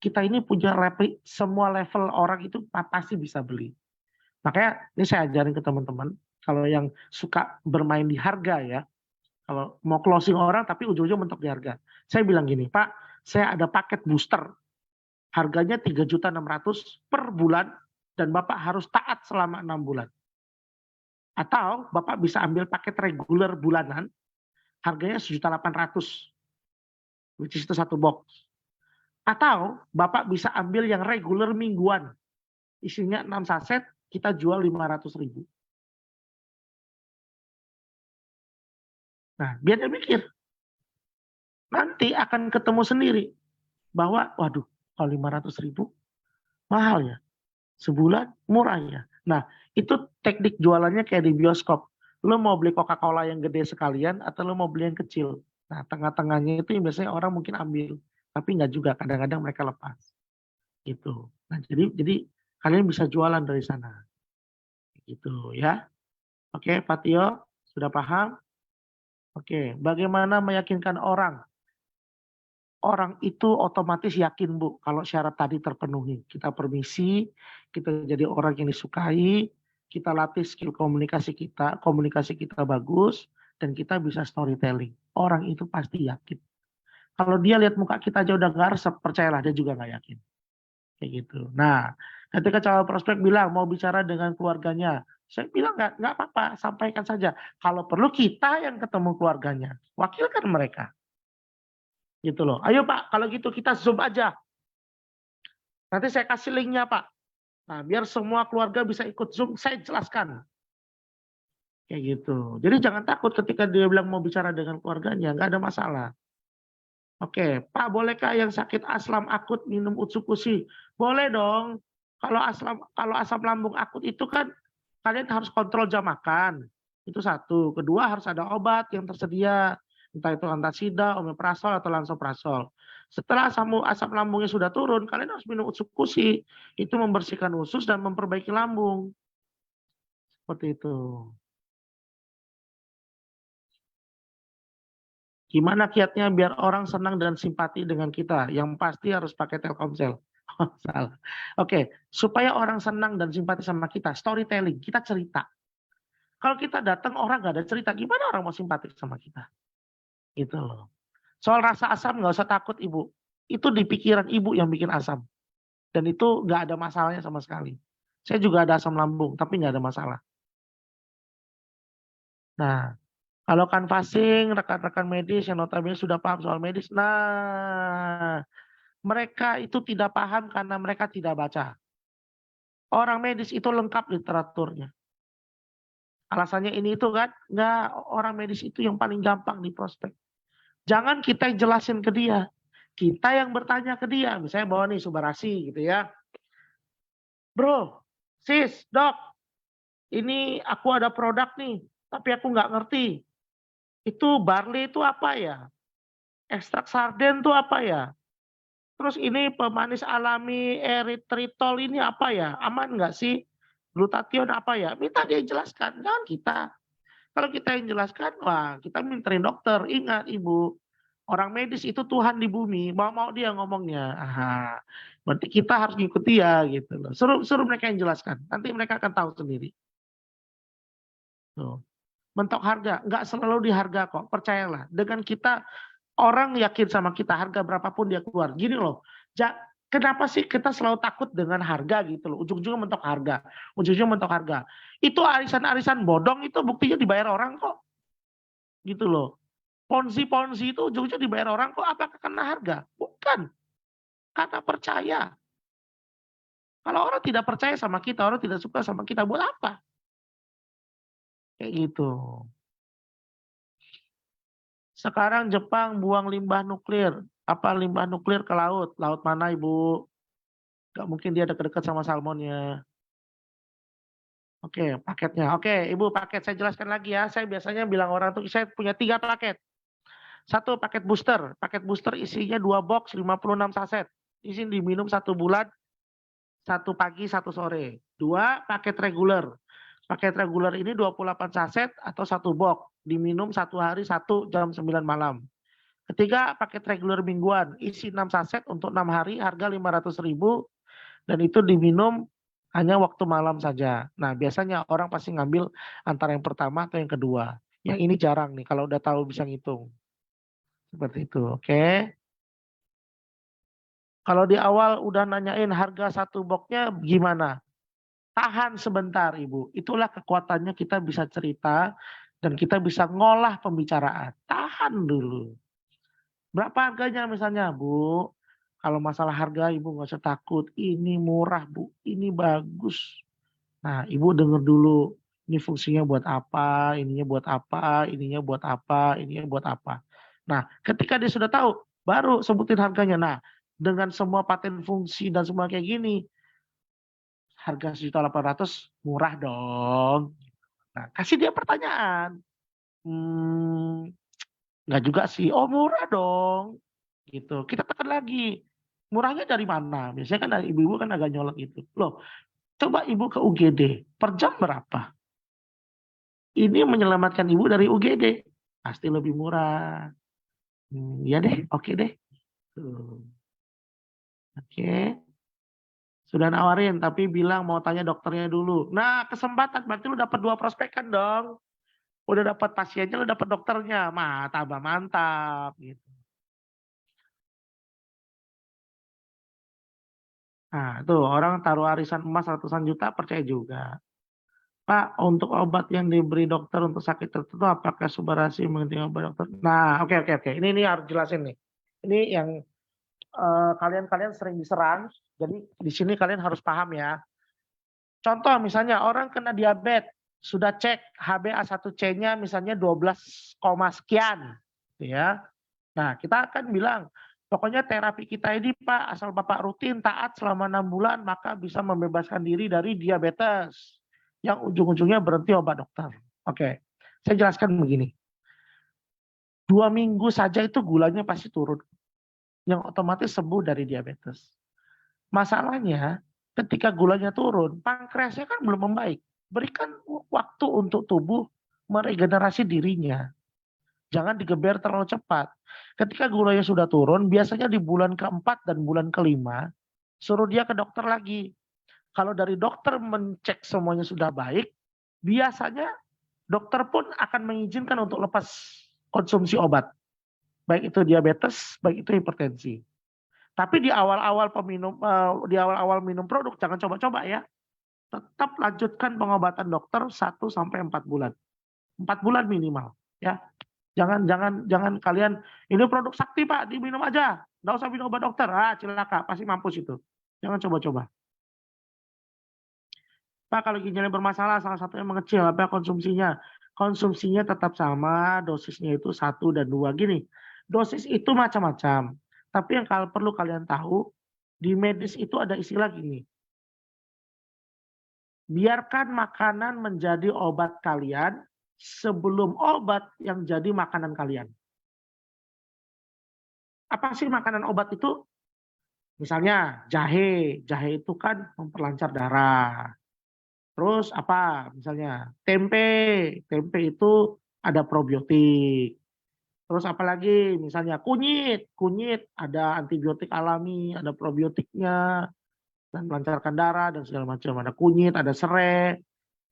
kita ini punya semua level orang itu pasti bisa beli. Makanya ini saya ajarin ke teman-teman, kalau yang suka bermain di harga ya, kalau mau closing orang tapi ujung-ujung mentok di harga. Saya bilang gini, Pak, saya ada paket booster, harganya 3.600.000 per bulan dan Bapak harus taat selama 6 bulan. Atau Bapak bisa ambil paket reguler bulanan, harganya 1.800.000, which is itu 1 box. Atau Bapak bisa ambil yang reguler mingguan, isinya 6 saset, kita jual 500.000. Nah, biar dia mikir. Nanti akan ketemu sendiri bahwa, waduh, kalau 500.000 mahal ya, sebulan murah ya. Nah, itu teknik jualannya kayak di bioskop. Lo mau beli Coca-Cola yang gede sekalian atau lo mau beli yang kecil. Nah, tengah-tengahnya itu yang biasanya orang mungkin ambil, tapi nggak juga. Kadang-kadang mereka lepas. Gitu. Nah, jadi kalian bisa jualan dari sana. Gitu ya. Oke, Pak Tio, sudah paham? Oke, bagaimana meyakinkan orang? Orang itu otomatis yakin Bu, kalau syarat tadi terpenuhi. Kita permisi, kita jadi orang yang disukai, kita latih skill komunikasi kita bagus, dan kita bisa storytelling. Orang itu pasti yakin. Kalau dia lihat muka kita aja udah nggak resep, percayalah dia juga nggak yakin. Kayak gitu. Nah, ketika calon prospek bilang mau bicara dengan keluarganya, saya bilang nggak apa-apa, sampaikan saja. Kalau perlu kita yang ketemu keluarganya, wakilkan mereka. Gitu loh. Ayo Pak, kalau gitu kita Zoom aja. Nanti saya kasih linknya Pak. Nah, biar semua keluarga bisa ikut Zoom, saya jelaskan. Kayak gitu. Jadi jangan takut ketika dia bilang mau bicara dengan keluarganya, nggak ada masalah. Oke, Pak, bolehkah yang sakit asam akut minum Utsukushi? Boleh dong. Kalau asam lambung akut itu kan kalian harus kontrol jam makan. Itu satu. Kedua harus ada obat yang tersedia. Entah itu antasida, omeprazol, atau lansoprazol. Setelah asam lambungnya sudah turun, kalian harus minum Utsukushi. Itu membersihkan usus dan memperbaiki lambung. Seperti itu. Gimana kiatnya biar orang senang dan simpati dengan kita? Yang pasti harus pakai Telkomsel. Oh, salah. Oke, supaya orang senang dan simpati sama kita, storytelling, kita cerita. Kalau kita datang orang nggak ada cerita, gimana orang mau simpati sama kita? Gitu loh. Soal rasa asam nggak usah takut Ibu. Itu di pikiran Ibu yang bikin asam. Dan itu nggak ada masalahnya sama sekali. Saya juga ada asam lambung, tapi nggak ada masalah. Nah, kalau canvassing, rekan-rekan medis yang notabene sudah paham soal medis, nah mereka itu tidak paham karena mereka tidak baca. Orang medis itu lengkap literaturnya. Alasannya ini itu kan, nggak, orang medis itu yang paling gampang di prospek. Jangan kita yang jelasin ke dia. Kita yang bertanya ke dia. Misalnya bawa nih Subarasi gitu ya. Bro, sis, dok, ini aku ada produk nih, tapi aku nggak ngerti. Itu barley itu apa ya? Ekstrak sarden itu apa ya? Terus ini pemanis alami eritritol ini apa ya? Aman nggak sih? Glutathione apa ya? Minta dia jelaskan, jangan kita. Kalau kita yang jelaskan, wah kita minterin dokter. Ingat Ibu, orang medis itu Tuhan di bumi, mau-mau dia ngomongnya. Aha, berarti kita harus ngikuti ya gitu loh. Suruh suruh mereka yang jelaskan. Nanti mereka akan tahu sendiri. Tuh. Mentok harga, nggak selalu di harga kok, percayalah. Dengan kita, orang yakin sama kita, harga berapapun dia keluar. Gini loh, kenapa sih kita selalu takut dengan harga gitu loh, ujung-ujungnya mentok harga, ujung-ujungnya mentok harga. Itu arisan-arisan bodong itu buktinya dibayar orang kok, gitu loh. Ponzi-ponzi itu ujung-ujungnya dibayar orang kok, apakah karena harga? Bukan, karena percaya. Kalau orang tidak percaya sama kita, orang tidak suka sama kita, buat apa? Kayak gitu. Sekarang Jepang buang limbah nuklir. Apa limbah nuklir ke laut? Laut mana Ibu? Gak mungkin dia dekat-dekat sama salmonnya. Oke, paketnya. Oke, Ibu paket saya jelaskan lagi ya. Saya biasanya bilang orang tuh saya punya 3 paket. 1 paket booster. Paket booster isinya 2 box 56 saset. Isi diminum 1 bulan, 1 pagi, 1 sore. 2 paket reguler. Paket reguler ini 28 saset atau 1 box. Diminum 1 hari 1 jam 9 malam. Ketiga, paket reguler mingguan, isi 6 saset untuk 6 hari, harga 500.000, dan itu diminum hanya waktu malam saja. Nah, biasanya orang pasti ngambil antara yang pertama atau yang kedua. Yang ini jarang nih, kalau udah tahu bisa ngitung. Seperti itu, oke? Kalau di awal udah nanyain harga 1 boxnya gimana? Tahan sebentar, Ibu. Itulah kekuatannya kita bisa cerita dan kita bisa ngolah pembicaraan. Tahan dulu. Berapa harganya misalnya, Bu? Kalau masalah harga Ibu nggak usah takut. Ini murah, Bu. Ini bagus. Nah, Ibu dengar dulu. Ini fungsinya buat apa, ininya buat apa, ininya buat apa, ininya buat apa. Nah, ketika dia sudah tahu, baru sebutin harganya. Nah, dengan semua paten fungsi dan semua kayak gini, harga 1.800.000 murah dong. Nah, kasih dia pertanyaan. Nggak juga sih. Oh, murah dong. Gitu. Kita tekan lagi. Murahnya dari mana? Biasanya kan dari ibu-ibu kan agak nyolot gitu. Loh, coba ibu ke UGD. Per jam berapa? Ini menyelamatkan ibu dari UGD. Pasti lebih murah. Iya deh, oke deh. Tuh. Oke. Sudah nawarin, tapi bilang mau tanya dokternya dulu. Nah, kesempatan. Berarti lu dapat 2 prospekan dong. Udah dapat pasiennya, lu dapat dokternya. Tambah mantap. Gitu. Nah, tuh orang taruh arisan emas ratusan juta percaya juga. Pak, untuk obat yang diberi dokter untuk sakit tertentu, apakah Subarasi mengganti obat dokter? Nah, oke. Ini harus jelasin nih. Ini yang kalian sering diserang. Jadi di sini kalian harus paham ya. Contoh misalnya orang kena diabetes, sudah cek HbA1c-nya misalnya 12, sekian, gitu ya. Nah, kita akan bilang, pokoknya terapi kita ini Pak, asal Bapak rutin taat selama 6 bulan, maka bisa membebaskan diri dari diabetes. Yang ujung-ujungnya berhenti obat dokter. Oke, saya jelaskan begini. 2 minggu saja itu gulanya pasti turun. Yang otomatis sembuh dari diabetes. Masalahnya, ketika gulanya turun, pankreasnya kan belum membaik. Berikan waktu untuk tubuh meregenerasi dirinya. Jangan digeber terlalu cepat. Ketika gulanya sudah turun, biasanya di bulan keempat dan bulan kelima, suruh dia ke dokter lagi. Kalau dari dokter mencek semuanya sudah baik, biasanya dokter pun akan mengizinkan untuk lepas konsumsi obat. Baik itu diabetes, baik itu hipertensi. Tapi di awal-awal minum produk, jangan coba-coba ya. Tetap lanjutkan pengobatan dokter 1-4 bulan. 4 bulan minimal. Ya. Jangan kalian, ini produk sakti Pak, diminum aja. Nggak usah minum obat dokter. Celaka, pasti mampus itu. Jangan coba-coba. Pak, kalau ginjalnya bermasalah, salah satunya mengecil, apa konsumsinya? Konsumsinya tetap sama, dosisnya itu 1 dan 2. Gini, dosis itu macam-macam. Tapi yang perlu kalian tahu, di medis itu ada istilah gini. Biarkan makanan menjadi obat kalian, sebelum obat yang jadi makanan kalian. Apa sih makanan obat itu? Misalnya jahe. Jahe itu kan memperlancar darah. Terus apa? Misalnya tempe. Tempe itu ada probiotik. Terus apalagi misalnya kunyit. Kunyit ada antibiotik alami, ada probiotiknya dan melancarkan darah dan segala macam. Ada kunyit, ada serai,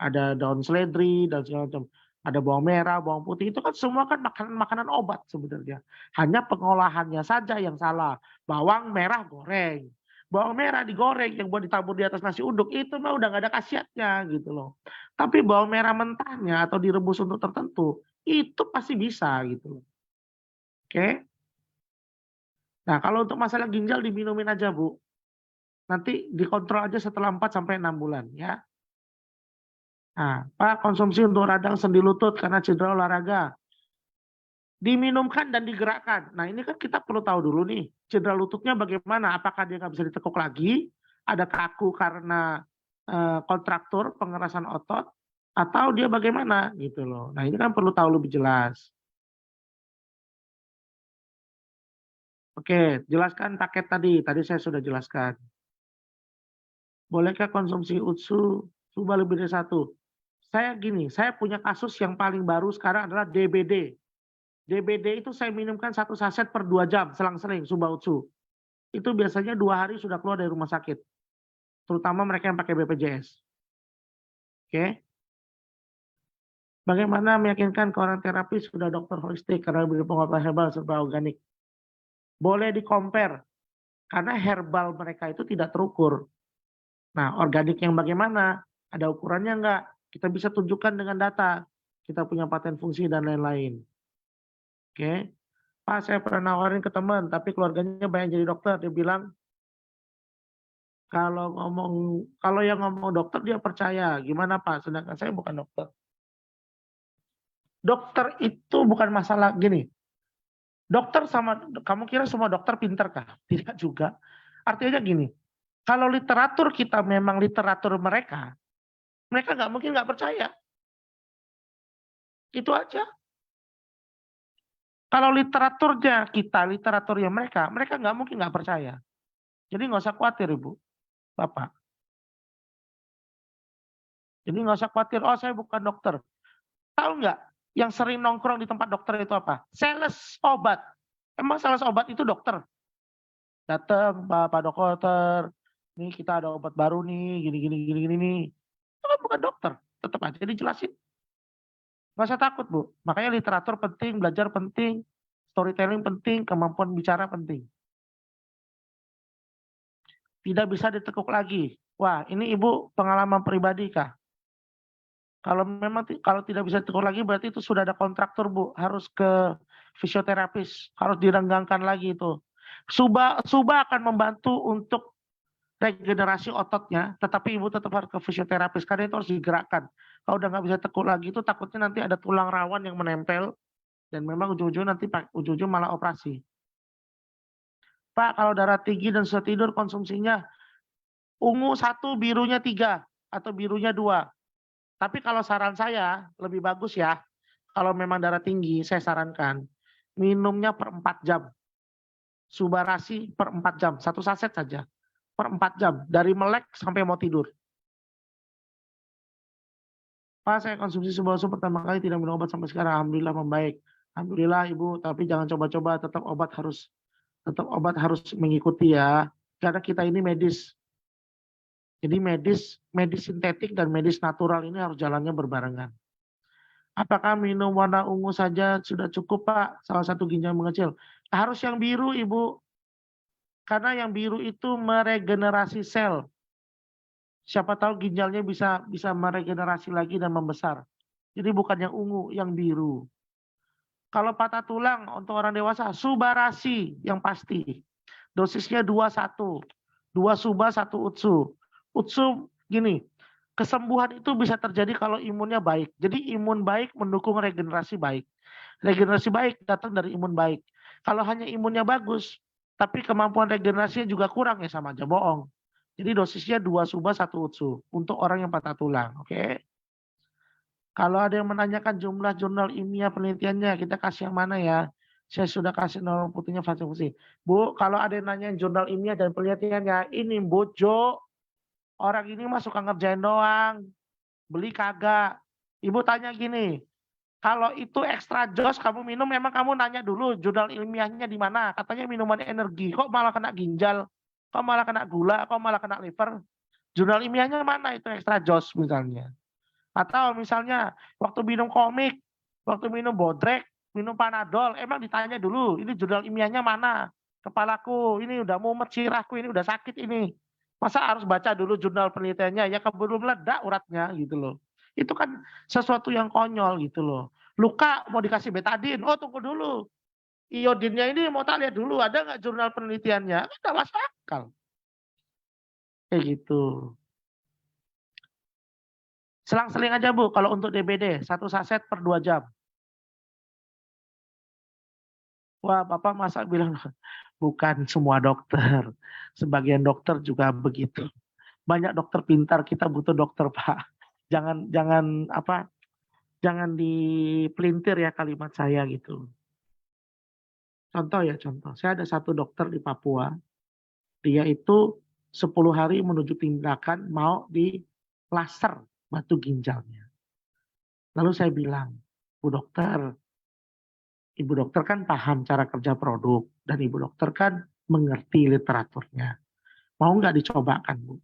ada daun seledri dan segala macam. Ada bawang merah, bawang putih, itu kan semua kan makanan obat sebenarnya. Hanya pengolahannya saja yang salah. Bawang merah goreng. Bawang merah digoreng yang buat ditabur di atas nasi uduk itu mah udah gak ada khasiatnya gitu loh. Tapi bawang merah mentahnya atau direbus untuk tertentu itu pasti bisa gitu loh. Oke. Nah, kalau untuk masalah ginjal diminumin aja, Bu. Nanti dikontrol aja setelah 4 sampai 6 bulan ya. Nah, Pak, konsumsi untuk radang sendi lutut karena cedera olahraga. Diminumkan dan digerakkan. Nah, ini kan kita perlu tahu dulu nih, cedera lututnya bagaimana? Apakah dia nggak bisa ditekuk lagi? Ada kaku karena kontraktur, pengerasan otot, atau dia bagaimana gitu loh. Nah, ini kan perlu tahu lebih jelas. Oke, jelaskan paket tadi. Tadi saya sudah jelaskan. Bolehkah konsumsi UTSU coba lebih dari 1? Saya punya kasus yang paling baru sekarang adalah DBD. DBD itu saya minumkan 1 saset per 2 jam, selang-seling, Suba Utsu. Itu biasanya 2 hari sudah keluar dari rumah sakit. Terutama mereka yang pakai BPJS. Oke. Bagaimana meyakinkan ke orang terapi sudah dokter holistik karena beri pengobatan herbal serba organik? Boleh di-compare. Karena herbal mereka itu tidak terukur. Nah, organik yang bagaimana? Ada ukurannya enggak? Kita bisa tunjukkan dengan data. Kita punya paten fungsi dan lain-lain. Oke. Pak, saya pernah nawarin ke teman, tapi keluarganya banyak jadi dokter. Dia bilang, kalau yang ngomong dokter dia percaya. Gimana Pak? Sedangkan saya bukan dokter. Dokter itu bukan masalah gini. Dokter kamu kira semua dokter pintar kah? Tidak juga. Artinya gini, kalau literatur kita memang literatur mereka nggak mungkin nggak percaya. Itu aja. Kalau literaturnya kita, literaturnya mereka nggak mungkin nggak percaya. Jadi nggak usah khawatir Ibu, Bapak. Jadi nggak usah khawatir, oh saya bukan dokter. Tahu nggak yang sering nongkrong di tempat dokter itu apa? Sales obat. Emang sales obat itu dokter? Datang, Pak dokter, nih kita ada obat baru nih, gini nih. Itu kan bukan dokter, tetap aja dijelasin. Nggak usah takut Bu, makanya literatur penting, belajar penting, storytelling penting, kemampuan bicara penting. Tidak bisa ditekuk lagi. Wah, ini Ibu pengalaman pribadi kah? Kalau tidak bisa ditekuk lagi berarti itu sudah ada kontraktor Bu, harus ke fisioterapis, harus direnggangkan lagi itu. Suba akan membantu untuk regenerasi ototnya, tetapi Ibu tetap harus ke fisioterapis karena itu harus digerakkan. Kalau udah nggak bisa tekuk lagi itu takutnya nanti ada tulang rawan yang menempel dan memang ujung-ujung malah operasi. Pak, kalau darah tinggi dan susah tidur konsumsinya ungu 1, birunya 3 atau birunya 2. Tapi kalau saran saya lebih bagus ya, kalau memang darah tinggi saya sarankan minumnya per 4 jam. Subarasi per 4 jam, 1 saset saja. Per 4 jam, dari melek sampai mau tidur. Pak, saya konsumsi Suba-Utsu pertama kali tidak minum obat sampai sekarang, alhamdulillah membaik. Alhamdulillah Ibu, tapi jangan coba-coba, tetap obat harus mengikuti ya. Karena kita ini medis. Jadi medis sintetik dan medis natural ini harus jalannya berbarengan. Apakah minum warna ungu saja sudah cukup Pak? Salah satu ginjal mengecil. Harus yang biru Ibu. Karena yang biru itu meregenerasi sel. Siapa tahu ginjalnya bisa meregenerasi lagi dan membesar. Jadi bukan yang ungu, yang biru. Kalau patah tulang untuk orang dewasa, Subarasi yang pasti. Dosisnya 2-1. 2 Suba, 1 Utsu. Utsu gini, kesembuhan itu bisa terjadi kalau imunnya baik. Jadi imun baik mendukung regenerasi baik. Regenerasi baik datang dari imun baik. Kalau hanya imunnya bagus, tapi kemampuan regenerasinya juga kurang ya sama aja bohong. Jadi dosisnya 2 Suba, 1 Utsu untuk orang yang patah tulang. Oke. Kalau ada yang menanyakan jumlah jurnal ilmiah penelitiannya, kita kasih yang mana ya? Saya sudah kasih nomor putihnya fungsi. Bu, kalau ada yang nanya jurnal ilmiah dan penelitiannya, ini Bu Jo, orang ini mah suka ngerjain doang, beli kagak. Ibu tanya gini, kalau itu extra jos kamu minum, memang kamu nanya dulu jurnal ilmiahnya di mana? Katanya minuman energi, kok malah kena ginjal, kok malah kena gula, kok malah kena liver. Jurnal ilmiahnya mana itu extra jos misalnya? Atau misalnya waktu minum komik, waktu minum bodrek, minum panadol, emang ditanya dulu, ini jurnal ilmiahnya mana? Kepalaku, ini udah mumet sirahku, ini udah sakit ini. Masa harus baca dulu jurnal penelitiannya, ya keburu meledak uratnya gitu loh. Itu kan sesuatu yang konyol gitu loh. Luka mau dikasih betadin, oh tunggu dulu. Iodinnya ini mau tak lihat dulu, ada nggak jurnal penelitiannya? Nggak masuk akal. Kayak gitu. Selang-seling aja Bu, kalau untuk DBD, 1 saset per 2 jam. Wah, Bapak masa bilang, bukan semua dokter. Sebagian dokter juga begitu. Banyak dokter pintar, kita butuh dokter Pak. Jangan jangan apa? Jangan dipelintir ya kalimat saya gitu. Contoh ya contoh. Saya ada satu dokter di Papua, dia itu 10 hari menuju tindakan mau di laser batu ginjalnya. Lalu saya bilang, Bu dokter, Ibu dokter kan paham cara kerja produk dan Ibu dokter kan mengerti literaturnya. Mau nggak dicobakan Bu?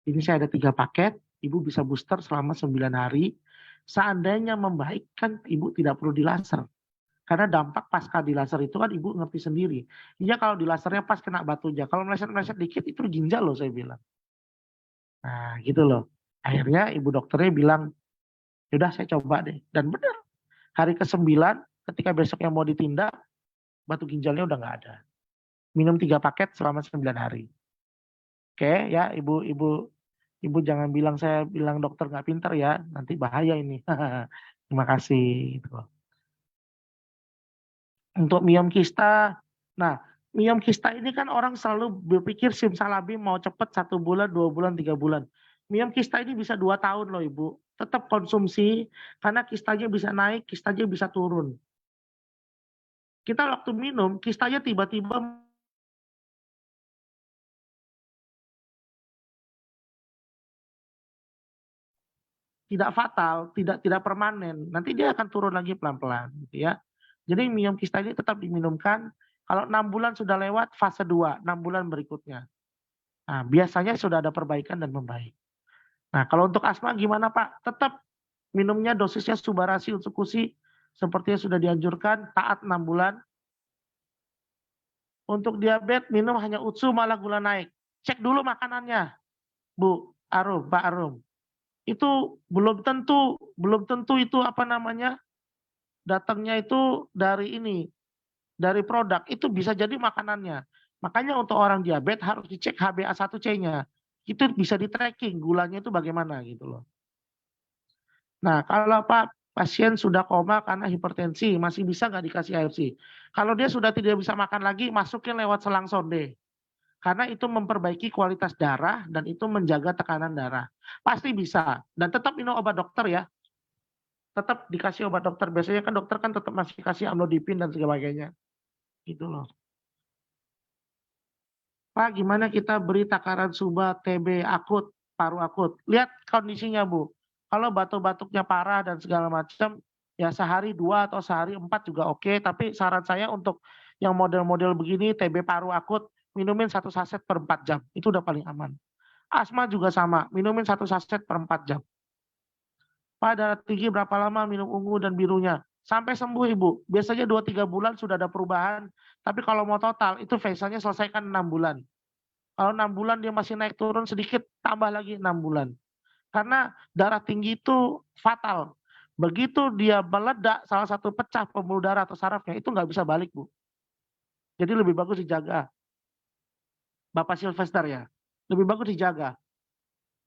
Ini saya ada 3 paket, Ibu bisa booster selama 9 hari. Seandainya membaik kan Ibu tidak perlu di laser. Karena dampak pasca di laser itu kan Ibu ngerti sendiri. Iya kalau di lasernya pas kena batunya. Kalau meleset-meleset dikit itu ginjal loh saya bilang. Nah gitu loh. Akhirnya Ibu dokternya bilang, yaudah saya coba deh. Dan benar, hari ke-9 ketika besoknya mau ditindak, batu ginjalnya udah nggak ada. Minum 3 paket selama 9 hari. Oke ya ibu jangan bilang saya bilang dokter nggak pintar ya, nanti bahaya ini. Terima kasih. Gitu. Untuk miom kista, nah miom kista ini kan orang selalu berpikir simsalabim mau cepet 1 bulan, 2 bulan, 3 bulan. Miom kista ini bisa 2 tahun loh Ibu. Tetap konsumsi karena kistanya bisa naik, kistanya bisa turun. Kita waktu minum, kistanya tiba-tiba tidak fatal, tidak permanen. Nanti dia akan turun lagi pelan-pelan gitu ya. Jadi miom kista ini tetap diminumkan. Kalau 6 bulan sudah lewat fase 2, 6 bulan berikutnya. Nah, biasanya sudah ada perbaikan dan membaik. Nah, kalau untuk asma gimana Pak? Tetap minumnya dosisnya subarasi unsekusi seperti yang sudah dianjurkan, taat 6 bulan. Untuk diabetes minum hanya utsu malah gula naik. Cek dulu makanannya, Bu Arum, Pak Arum. Itu belum tentu itu apa namanya? Datangnya itu dari ini, dari produk. Itu bisa jadi makanannya. Makanya untuk orang diabetes harus dicek HbA1c-nya. Itu bisa di-tracking gulanya itu bagaimana gitu loh. Nah, kalau Pak pasien sudah koma karena hipertensi, masih bisa nggak dikasih ARC? Kalau dia sudah tidak bisa makan lagi, masukin lewat selang sonde. Karena itu memperbaiki kualitas darah dan itu menjaga tekanan darah. Pasti bisa. Dan tetap minum obat dokter ya. Tetap dikasih obat dokter. Biasanya kan dokter kan tetap masih kasih amlodipin dan sebagainya. Gitu loh. Pak, gimana kita beri takaran suba TB akut, paru akut? Lihat kondisinya, Bu. Kalau batuk-batuknya parah dan segala macam, ya sehari 2 atau sehari 4 juga oke. Tapi saran saya untuk yang model-model begini, TB paru akut, minumin 1 saset per 4 jam. Itu udah paling aman. Asma juga sama, minumin 1 saset per 4 jam. Pak, darah tinggi berapa lama minum ungu dan birunya? Sampai sembuh Ibu. Biasanya 2-3 bulan sudah ada perubahan. Tapi kalau mau total, itu faisanya selesaikan 6 bulan. Kalau 6 bulan dia masih naik turun sedikit, tambah lagi 6 bulan. Karena darah tinggi itu fatal. Begitu dia meledak, salah satu pecah pembuluh darah atau sarafnya, itu nggak bisa balik, Bu. Jadi lebih bagus dijaga. Bapak Sylvester ya. Lebih bagus dijaga.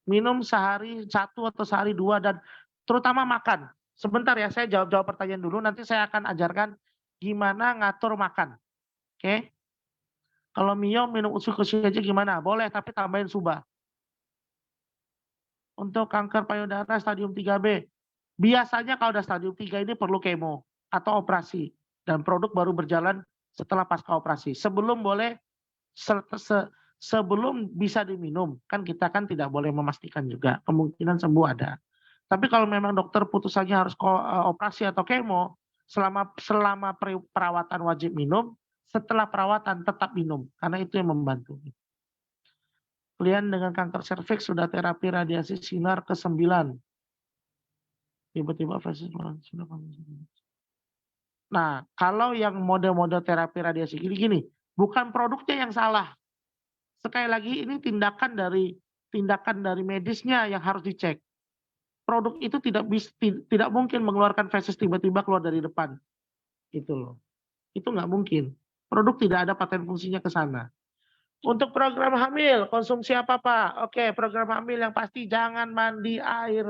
Minum sehari 1 atau sehari 2 dan terutama makan. Sebentar ya, saya jawab pertanyaan dulu, nanti saya akan ajarkan gimana ngatur makan. Oke? Kalau minum usus aja gimana? Boleh, tapi tambahin suba. Untuk kanker payudara stadium 3B, Biasanya kalau udah stadium 3 ini perlu kemo atau operasi dan produk baru berjalan setelah pasca operasi. Sebelum boleh sebelum bisa diminum, kan kita kan tidak boleh memastikan juga, kemungkinan sembuh ada. Tapi kalau memang dokter putusannya harus operasi atau kemo, selama perawatan wajib minum, setelah perawatan tetap minum, karena itu yang membantu. Klien dengan kanker serviks sudah terapi radiasi sinar ke-9. Tiba-tiba sudah. Nah, kalau yang mode-mode terapi radiasi gini, bukan produknya yang salah. Sekali lagi ini tindakan dari medisnya yang harus dicek. Produk itu tidak mungkin mengeluarkan feses tiba-tiba keluar dari depan. Gitu loh. Itu nggak mungkin. Produk tidak ada paten fungsinya ke sana. Untuk program hamil, konsumsi apa Pak? Oke, program hamil yang pasti jangan mandi air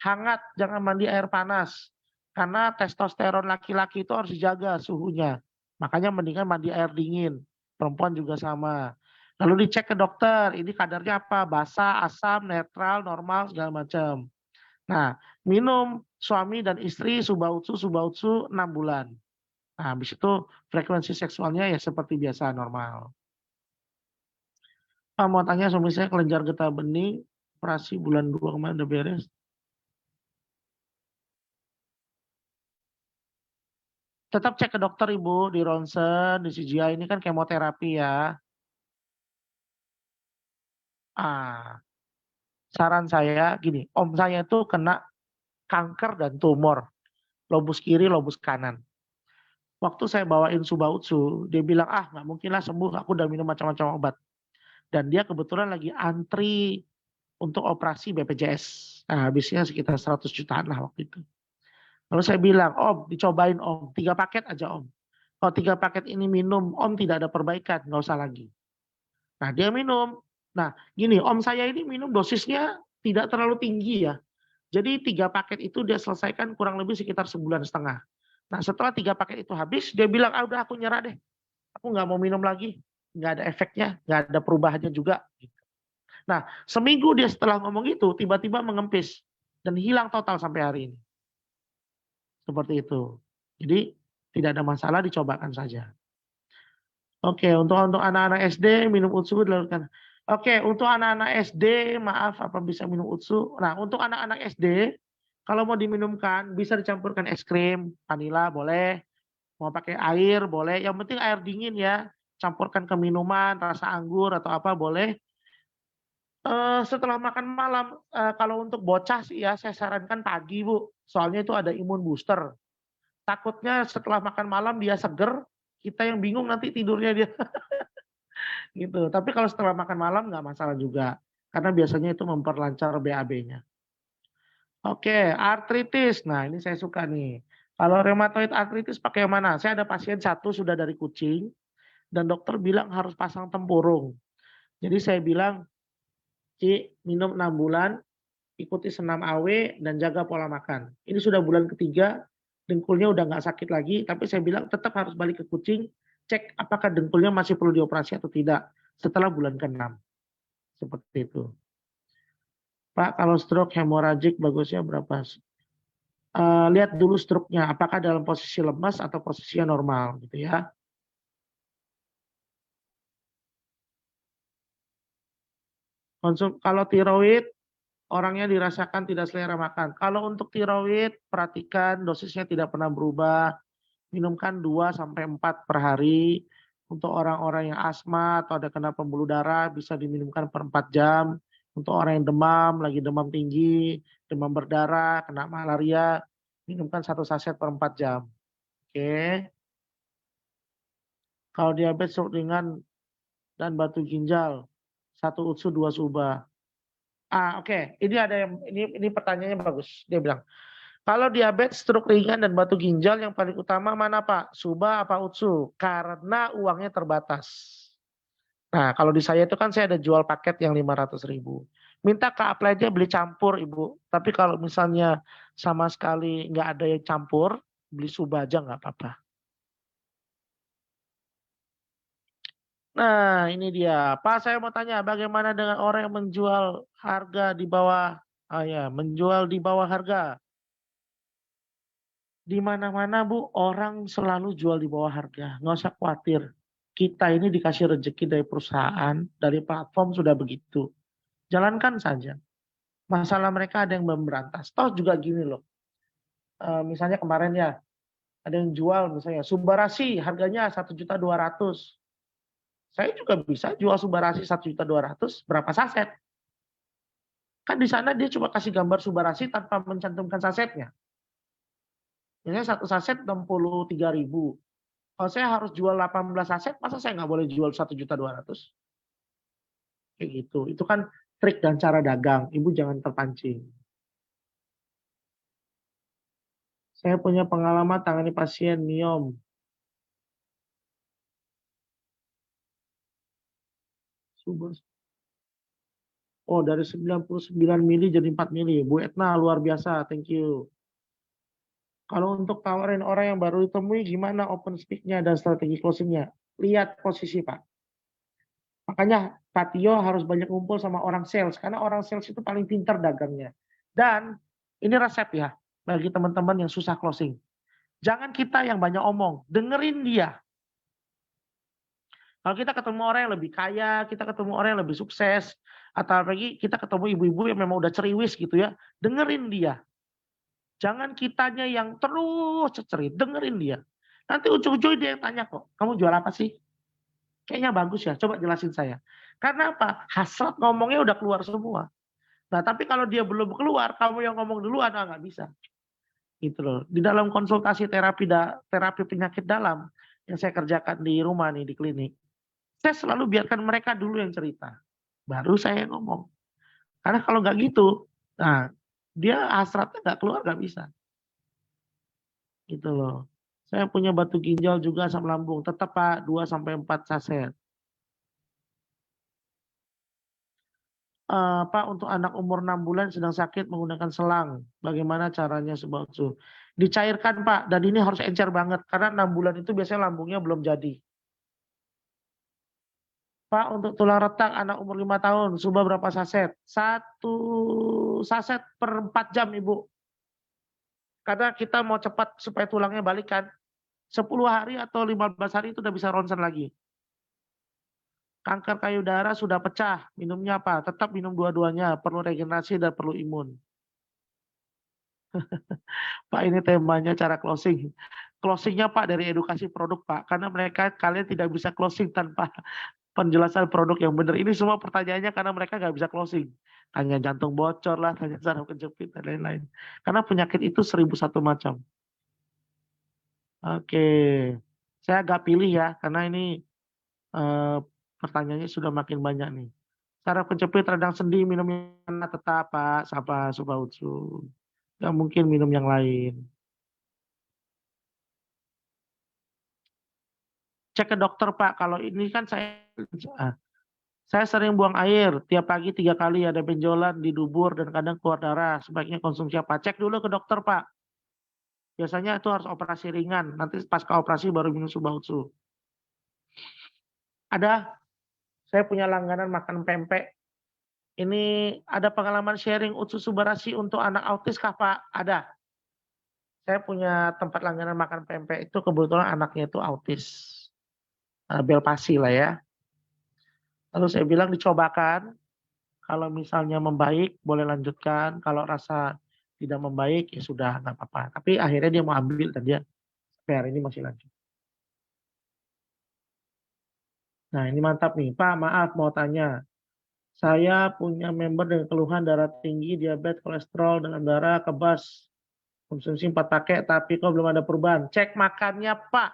hangat, jangan mandi air panas. Karena testosteron laki-laki itu harus dijaga suhunya. Makanya mendingan mandi air dingin. Perempuan juga sama. Lalu dicek ke dokter, ini kadarnya apa? Basah, asam, netral, normal, segala macam. Nah, minum suami dan istri subautsu 6 bulan. Nah, habis itu frekuensi seksualnya ya seperti biasa normal. Pak mau tanya suami saya kelenjar getah bening, operasi bulan 2 kemarin udah beres. Tetap cek ke dokter Ibu, di ronsen, di CGI, ini kan kemoterapi ya. Saran saya gini, om saya itu kena kanker dan tumor, lobus kiri, lobus kanan. Waktu saya bawain Subautsu, dia bilang, nggak mungkin lah sembuh, aku udah minum macam-macam obat. Dan dia kebetulan lagi antri untuk operasi BPJS. Nah, habisnya sekitar 100 jutaan lah waktu itu. Lalu saya bilang, Om, dicobain Om, 3 paket aja Om. Kalau 3 paket ini minum, Om tidak ada perbaikan, nggak usah lagi. Nah, dia minum. Nah, gini, Om saya ini minum dosisnya tidak terlalu tinggi ya. Jadi 3 paket itu dia selesaikan kurang lebih sekitar 1,5 bulan. Nah, setelah 3 paket itu habis, dia bilang, udah aku nyerah deh. Aku nggak mau minum lagi. Nggak ada efeknya, nggak ada perubahannya juga. Nah, seminggu dia setelah ngomong itu, tiba-tiba mengempis. Dan hilang total sampai hari ini. Seperti itu. Jadi, tidak ada masalah, dicobakan saja. Oke, untuk anak-anak SD, minum utsu dilakukan. Oke, untuk anak-anak SD, maaf, apa bisa minum utsu? Nah, untuk anak-anak SD, kalau mau diminumkan, bisa dicampurkan es krim, vanila, boleh. Mau pakai air, boleh. Yang penting air dingin ya. Campurkan ke minuman, rasa anggur atau apa, boleh. Setelah makan malam, kalau untuk bocah sih ya, saya sarankan pagi Bu. Soalnya itu ada imun booster. Takutnya setelah makan malam dia seger, kita yang bingung nanti tidurnya dia. Gitu. Tapi kalau setelah makan malam nggak masalah juga. Karena biasanya itu memperlancar BAB-nya. Oke, artritis. Nah, ini saya suka nih. Kalau rheumatoid artritis pakai yang mana? Saya ada pasien satu sudah dari kucing dan dokter bilang harus pasang tempurung. Jadi saya bilang, Ci, minum 6 bulan, ikuti senam AW dan jaga pola makan. Ini sudah bulan ketiga, dengkulnya udah nggak sakit lagi, tapi saya bilang tetap harus balik ke kucing, cek apakah dengkulnya masih perlu dioperasi atau tidak setelah bulan ke-6. Seperti itu. Pak, kalau stroke hemoragik bagusnya berapa? Lihat dulu stroke-nya, apakah dalam posisi lemas atau posisinya normal gitu ya. Kalau tiroid, orangnya dirasakan tidak selera makan. Kalau untuk tiroid, perhatikan dosisnya tidak pernah berubah. Minumkan 2-4 per hari. Untuk orang-orang yang asma atau ada kena pembuluh darah, bisa diminumkan per 4 jam. Untuk orang yang demam, lagi demam tinggi, demam berdarah, kena malaria, minumkan 1 saset per 4 jam. Oke. Kalau diabetes ringan dan batu ginjal, 1 utsu 2 suba. Oke. Ini ada yang ini pertanyaannya bagus. Dia bilang, kalau diabetes, stroke ringan dan batu ginjal yang paling utama mana Pak? Suba apa utsu? Karena uangnya terbatas. Nah, kalau di saya itu kan saya ada jual paket yang 500.000. Minta ke upline-nya beli campur Ibu. Tapi kalau misalnya sama sekali nggak ada yang campur, beli suba aja nggak apa-apa. Nah, ini dia. Pak, saya mau tanya, bagaimana dengan orang yang menjual harga di bawah, menjual di bawah harga? Di mana-mana Bu, orang selalu jual di bawah harga. Nggak usah khawatir. Kita ini dikasih rezeki dari perusahaan, dari platform sudah begitu. Jalankan saja. Masalah mereka ada yang memberantas. Toh juga gini loh. Misalnya kemarin ya, ada yang jual misalnya Subarasi harganya 1.200.000. Saya juga bisa jual Subarasi 1.200.000 berapa saset. Kan di sana dia cuma kasih gambar Subarasi tanpa mencantumkan sasetnya. Misalnya satu saset 63.000. Kalau saya harus jual 18 saset, masa saya nggak boleh jual 1.200.000? Kayak gitu. Itu kan trik dan cara dagang. Ibu jangan terpancing. Saya punya pengalaman tangani pasien miom. Oh, dari 99 mili jadi 4 mili. Bu Etna, luar biasa. Thank you. Kalau untuk tawarin orang yang baru ditemui, gimana open speak-nya dan strategi closing-nya? Lihat posisi, Pak. Makanya Pak Tio harus banyak ngumpul sama orang sales. Karena orang sales itu paling pintar dagangnya. Dan ini resep ya, bagi teman-teman yang susah closing. Jangan kita yang banyak omong. Dengerin dia. Kalau kita ketemu orang yang lebih kaya, kita ketemu orang yang lebih sukses, atau lagi kita ketemu ibu-ibu yang memang udah ceriwis gitu ya, dengerin dia. Jangan kitanya yang terus cerit, dengerin dia. Nanti ujung-ujungnya dia yang tanya kok, kamu jual apa sih? Kayaknya bagus ya, coba jelasin saya. Karena apa? Hasrat ngomongnya udah keluar semua. Nah, tapi kalau dia belum keluar, kamu yang ngomong duluan, nggak bisa. Gitu loh. Di dalam konsultasi terapi penyakit dalam yang saya kerjakan di rumah nih, di klinik, saya selalu biarkan mereka dulu yang cerita. Baru saya yang ngomong. Karena kalau nggak gitu, nah dia hasratnya nggak keluar, nggak bisa. Gitu loh. Saya punya batu ginjal juga asam lambung. Tetap Pak, 2-4 saset. Pak, untuk anak umur 6 bulan sedang sakit menggunakan selang. Bagaimana caranya Subautsu? Dicairkan Pak, dan ini harus encer banget. Karena 6 bulan itu biasanya lambungnya belum jadi. Pak, untuk tulang retak anak umur 5 tahun, Suba berapa saset? 1 saset per 4 jam Ibu. Karena kita mau cepat supaya tulangnya balikan. 10 hari atau 15 hari itu udah bisa ronsen lagi. Kanker payudara sudah pecah, minumnya apa? Tetap minum dua-duanya, perlu regenerasi dan perlu imun. Pak, ini temanya cara closing. Closingnya Pak dari edukasi produk Pak, karena kalian tidak bisa closing tanpa penjelasan produk yang benar. Ini semua pertanyaannya karena mereka nggak bisa closing. Tanya jantung bocor lah, tanya saraf kejepit dan lain-lain. Karena penyakit itu 1001 macam. Oke, saya agak pilih ya, karena ini pertanyaannya sudah makin banyak nih. Saraf kejepit, radang sendi, minumnya tetap Pak, Sapa Subautsu. Nggak mungkin minum yang lain. Cek ke dokter Pak, kalau ini kan saya sering buang air, tiap pagi 3 kali ada benjolan di dubur dan kadang keluar darah, sebaiknya konsumsi apa? Cek dulu ke dokter Pak. Biasanya itu harus operasi ringan, nanti pasca operasi baru minum Subautsu. Ada, saya punya langganan makan pempek. Ini ada pengalaman sharing Utsu Subarasi untuk anak autis kah Pak? Ada. Saya punya tempat langganan makan pempek itu kebetulan anaknya itu autis. Belpasi lah ya. Lalu saya bilang dicobakan, kalau misalnya membaik boleh lanjutkan, kalau rasa tidak membaik ya sudah nggak apa-apa. Tapi akhirnya dia mau ambil dan dia sampai hari ini masih lanjut. Nah ini mantap nih, Pak maaf mau tanya. Saya punya member dengan keluhan darah tinggi, diabetes, kolesterol, dengan darah, kebas, konsumsi 4 pakai, tapi kok belum ada perubahan. Cek makannya Pak.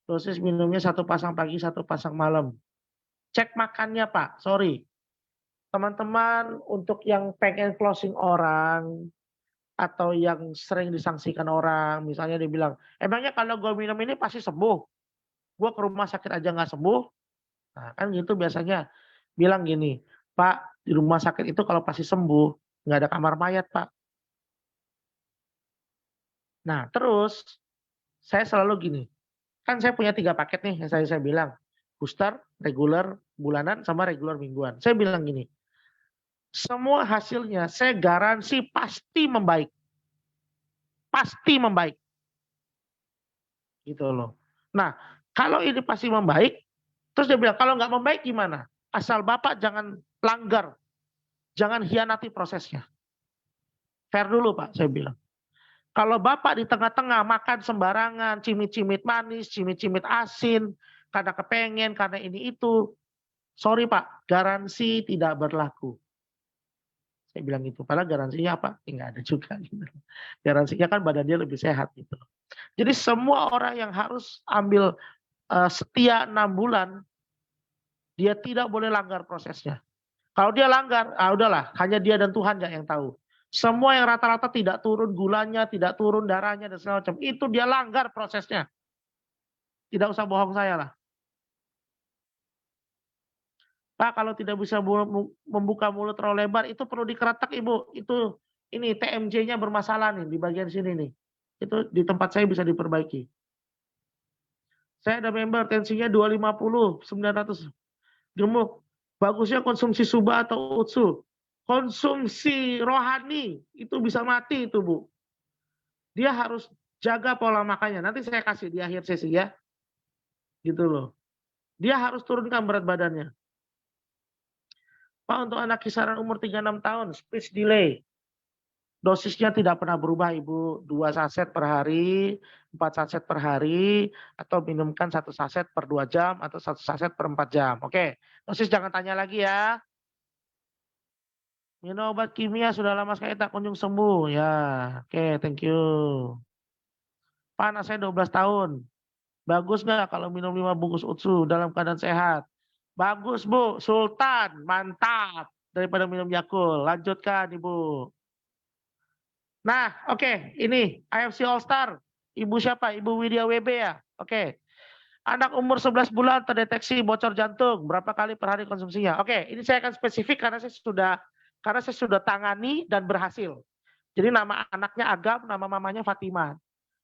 Dosis minumnya 1 pasang pagi, 1 pasang malam. Cek makannya Pak, sorry. Teman-teman untuk yang pengen closing orang, atau yang sering disangsikan orang, misalnya dia bilang, emangnya kalau gue minum ini pasti sembuh? Gue ke rumah sakit aja nggak sembuh? Nah kan gitu biasanya. Bilang gini, Pak di rumah sakit itu kalau pasti sembuh, nggak ada kamar mayat Pak. Nah terus, saya selalu gini, kan saya punya 3 paket nih yang saya bilang, booster, reguler bulanan, sama reguler mingguan. Saya bilang gini, semua hasilnya saya garansi pasti membaik. pasti membaik. Gitu loh. Nah, kalau ini pasti membaik, terus dia bilang, kalau nggak membaik gimana? Asal Bapak jangan langgar, jangan hianati prosesnya. Fair dulu Pak, saya bilang. Kalau Bapak di tengah-tengah makan sembarangan, cimit-cimit manis, cimit-cimit asin, karena kepengen, karena ini itu, sorry Pak, garansi tidak berlaku. Saya bilang gitu. Padahal garansinya apa? Nggak ada juga. Gitu. Garansinya kan badan dia lebih sehat gitu. Jadi semua orang yang harus ambil setia 6 bulan, dia tidak boleh langgar prosesnya. Kalau dia langgar, udahlah, hanya dia dan Tuhan yang tahu. Semua yang rata-rata tidak turun gulanya, tidak turun darahnya, dan segala macam, itu dia langgar prosesnya. Tidak usah bohong saya lah. Pak, kalau tidak bisa membuka mulut terlalu lebar, itu perlu dikeretak Ibu. Itu ini TMJ-nya bermasalah nih di bagian sini nih. Itu di tempat saya bisa diperbaiki. Saya ada member tensinya 250, 900 gemuk. Bagusnya konsumsi suba atau utsu. Konsumsi rohani itu bisa mati itu Bu. Dia harus jaga pola makannya. Nanti saya kasih di akhir sesi ya. Gitu loh. Dia harus turunkan berat badannya. Pak, untuk anak kisaran umur 36 tahun, speech delay. Dosisnya tidak pernah berubah Ibu. 2 saset per hari, 4 saset per hari, atau minumkan 1 saset per 2 jam, atau 1 saset per 4 jam. Oke, dosis jangan tanya lagi ya. Minum obat kimia sudah lama sekali tak kunjung sembuh. Ya, oke, thank you. Pak, anak saya 12 tahun. Bagus nggak kalau minum 5 bungkus utsu dalam keadaan sehat? Bagus Bu, Sultan, mantap. Daripada minum Yakult. Lanjutkan Ibu. Nah, oke, ini AFC All Star. Ibu siapa? Ibu Widya WB ya? Oke. Anak umur 11 bulan terdeteksi bocor jantung. Berapa kali per hari konsumsinya? Oke, ini saya akan spesifik karena saya sudah tangani dan berhasil. Jadi nama anaknya Agam, nama mamanya Fatimah.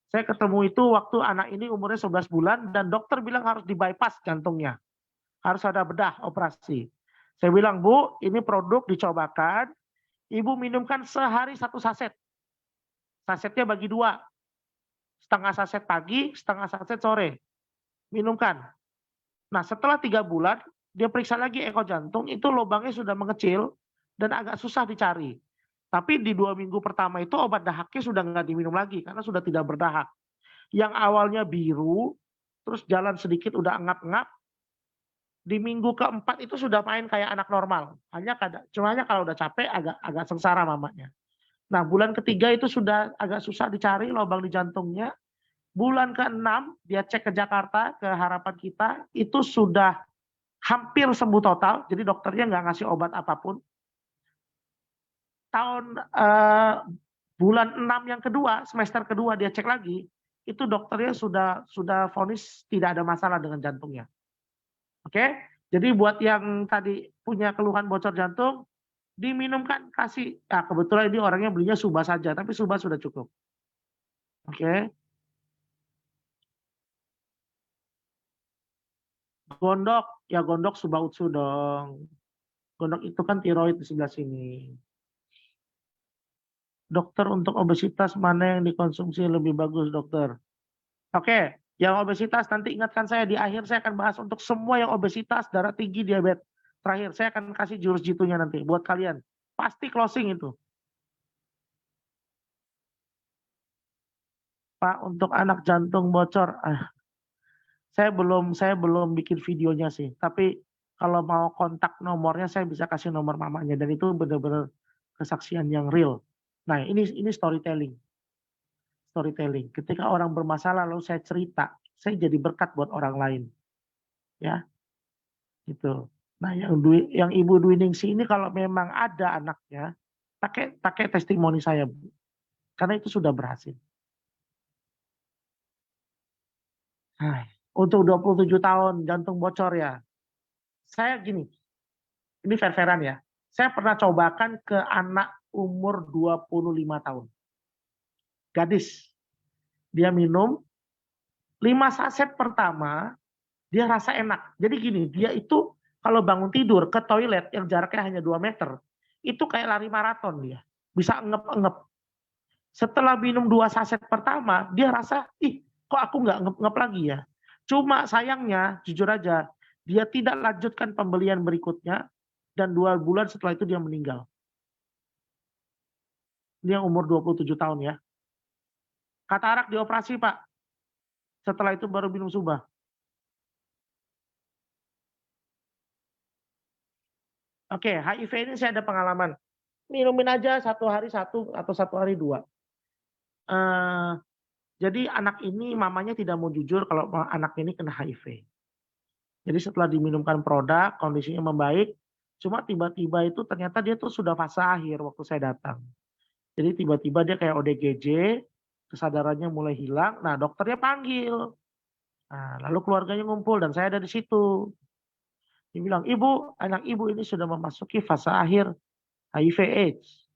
Saya ketemu itu waktu anak ini umurnya 11 bulan dan dokter bilang harus di-bypass jantungnya. Harus ada bedah operasi. Saya bilang, Bu, ini produk dicobakan. Ibu minumkan sehari 1 saset. Sasetnya bagi 2. Setengah saset pagi, setengah saset sore. Minumkan. Nah, setelah 3 bulan, dia periksa lagi eko jantung, itu lubangnya sudah mengecil dan agak susah dicari. Tapi di 2 minggu pertama itu obat dahaknya sudah nggak diminum lagi karena sudah tidak berdahak. Yang awalnya biru, terus jalan sedikit udah engap-engap, di minggu keempat itu sudah main kayak anak normal. Cuma kalau udah capek agak sengsara mamanya. Nah, bulan ketiga itu sudah agak susah dicari lubang di jantungnya. Bulan ke-6 dia cek ke Jakarta, ke harapan kita, itu sudah hampir sembuh total. Jadi dokternya nggak ngasih obat apapun. Bulan 6 yang kedua, semester kedua dia cek lagi, itu dokternya sudah vonis tidak ada masalah dengan jantungnya. Oke, jadi buat yang tadi punya keluhan bocor jantung, diminumkan kasih. Nah, kebetulan ini orangnya belinya suba saja, tapi suba sudah cukup. Oke. Gondok, ya gondok suba utsu dong. Gondok itu kan tiroid di sebelah sini. Dokter, untuk obesitas mana yang dikonsumsi lebih bagus dokter? Oke. Yang obesitas nanti ingatkan saya di akhir saya akan bahas untuk semua yang obesitas, darah tinggi, diabetes. Terakhir saya akan kasih jurus jitunya nanti buat kalian. Pasti closing itu. Pak, untuk anak jantung bocor, saya belum bikin videonya sih. Tapi kalau mau kontak nomornya saya bisa kasih nomor mamanya dan itu benar-benar kesaksian yang real. Nah, ini storytelling. Storytelling. Ketika orang bermasalah lalu saya cerita, saya jadi berkat buat orang lain. Ya. Gitu. Nah, yang Ibu Dwi Ningsi ini kalau memang ada anaknya, pakai testimoni saya, Bu. Karena itu sudah berhasil. Nah, untuk 27 tahun jantung bocor ya. Saya gini, ini fair-fairan ya. Saya pernah cobakan ke anak umur 25 tahun. Gadis. Dia minum 5 saset pertama, dia rasa enak. Jadi gini, dia itu kalau bangun tidur ke toilet yang jaraknya hanya 2 meter, itu kayak lari maraton dia. Bisa engep-engep. Setelah minum 2 saset pertama, dia rasa, ih kok aku nggak ngep-ngep lagi ya. Cuma sayangnya, jujur aja, dia tidak lanjutkan pembelian berikutnya, dan 2 bulan setelah itu dia meninggal. Dia umur 27 tahun ya. Katarak dioperasi Pak. Setelah itu baru minum Subah. Oke, HIV ini saya ada pengalaman. Minumin aja 1 hari 1 atau 1 hari 2. Jadi anak ini mamanya tidak mau jujur kalau anak ini kena HIV. Jadi setelah diminumkan produk, kondisinya membaik, cuma tiba-tiba itu ternyata dia tuh sudah fase akhir waktu saya datang. Jadi tiba-tiba dia kayak ODGJ, kesadarannya mulai hilang, nah dokternya panggil. Nah, lalu keluarganya ngumpul dan saya ada di situ. Dia bilang, "Ibu, anak ibu ini sudah memasuki fase akhir HIV AIDS."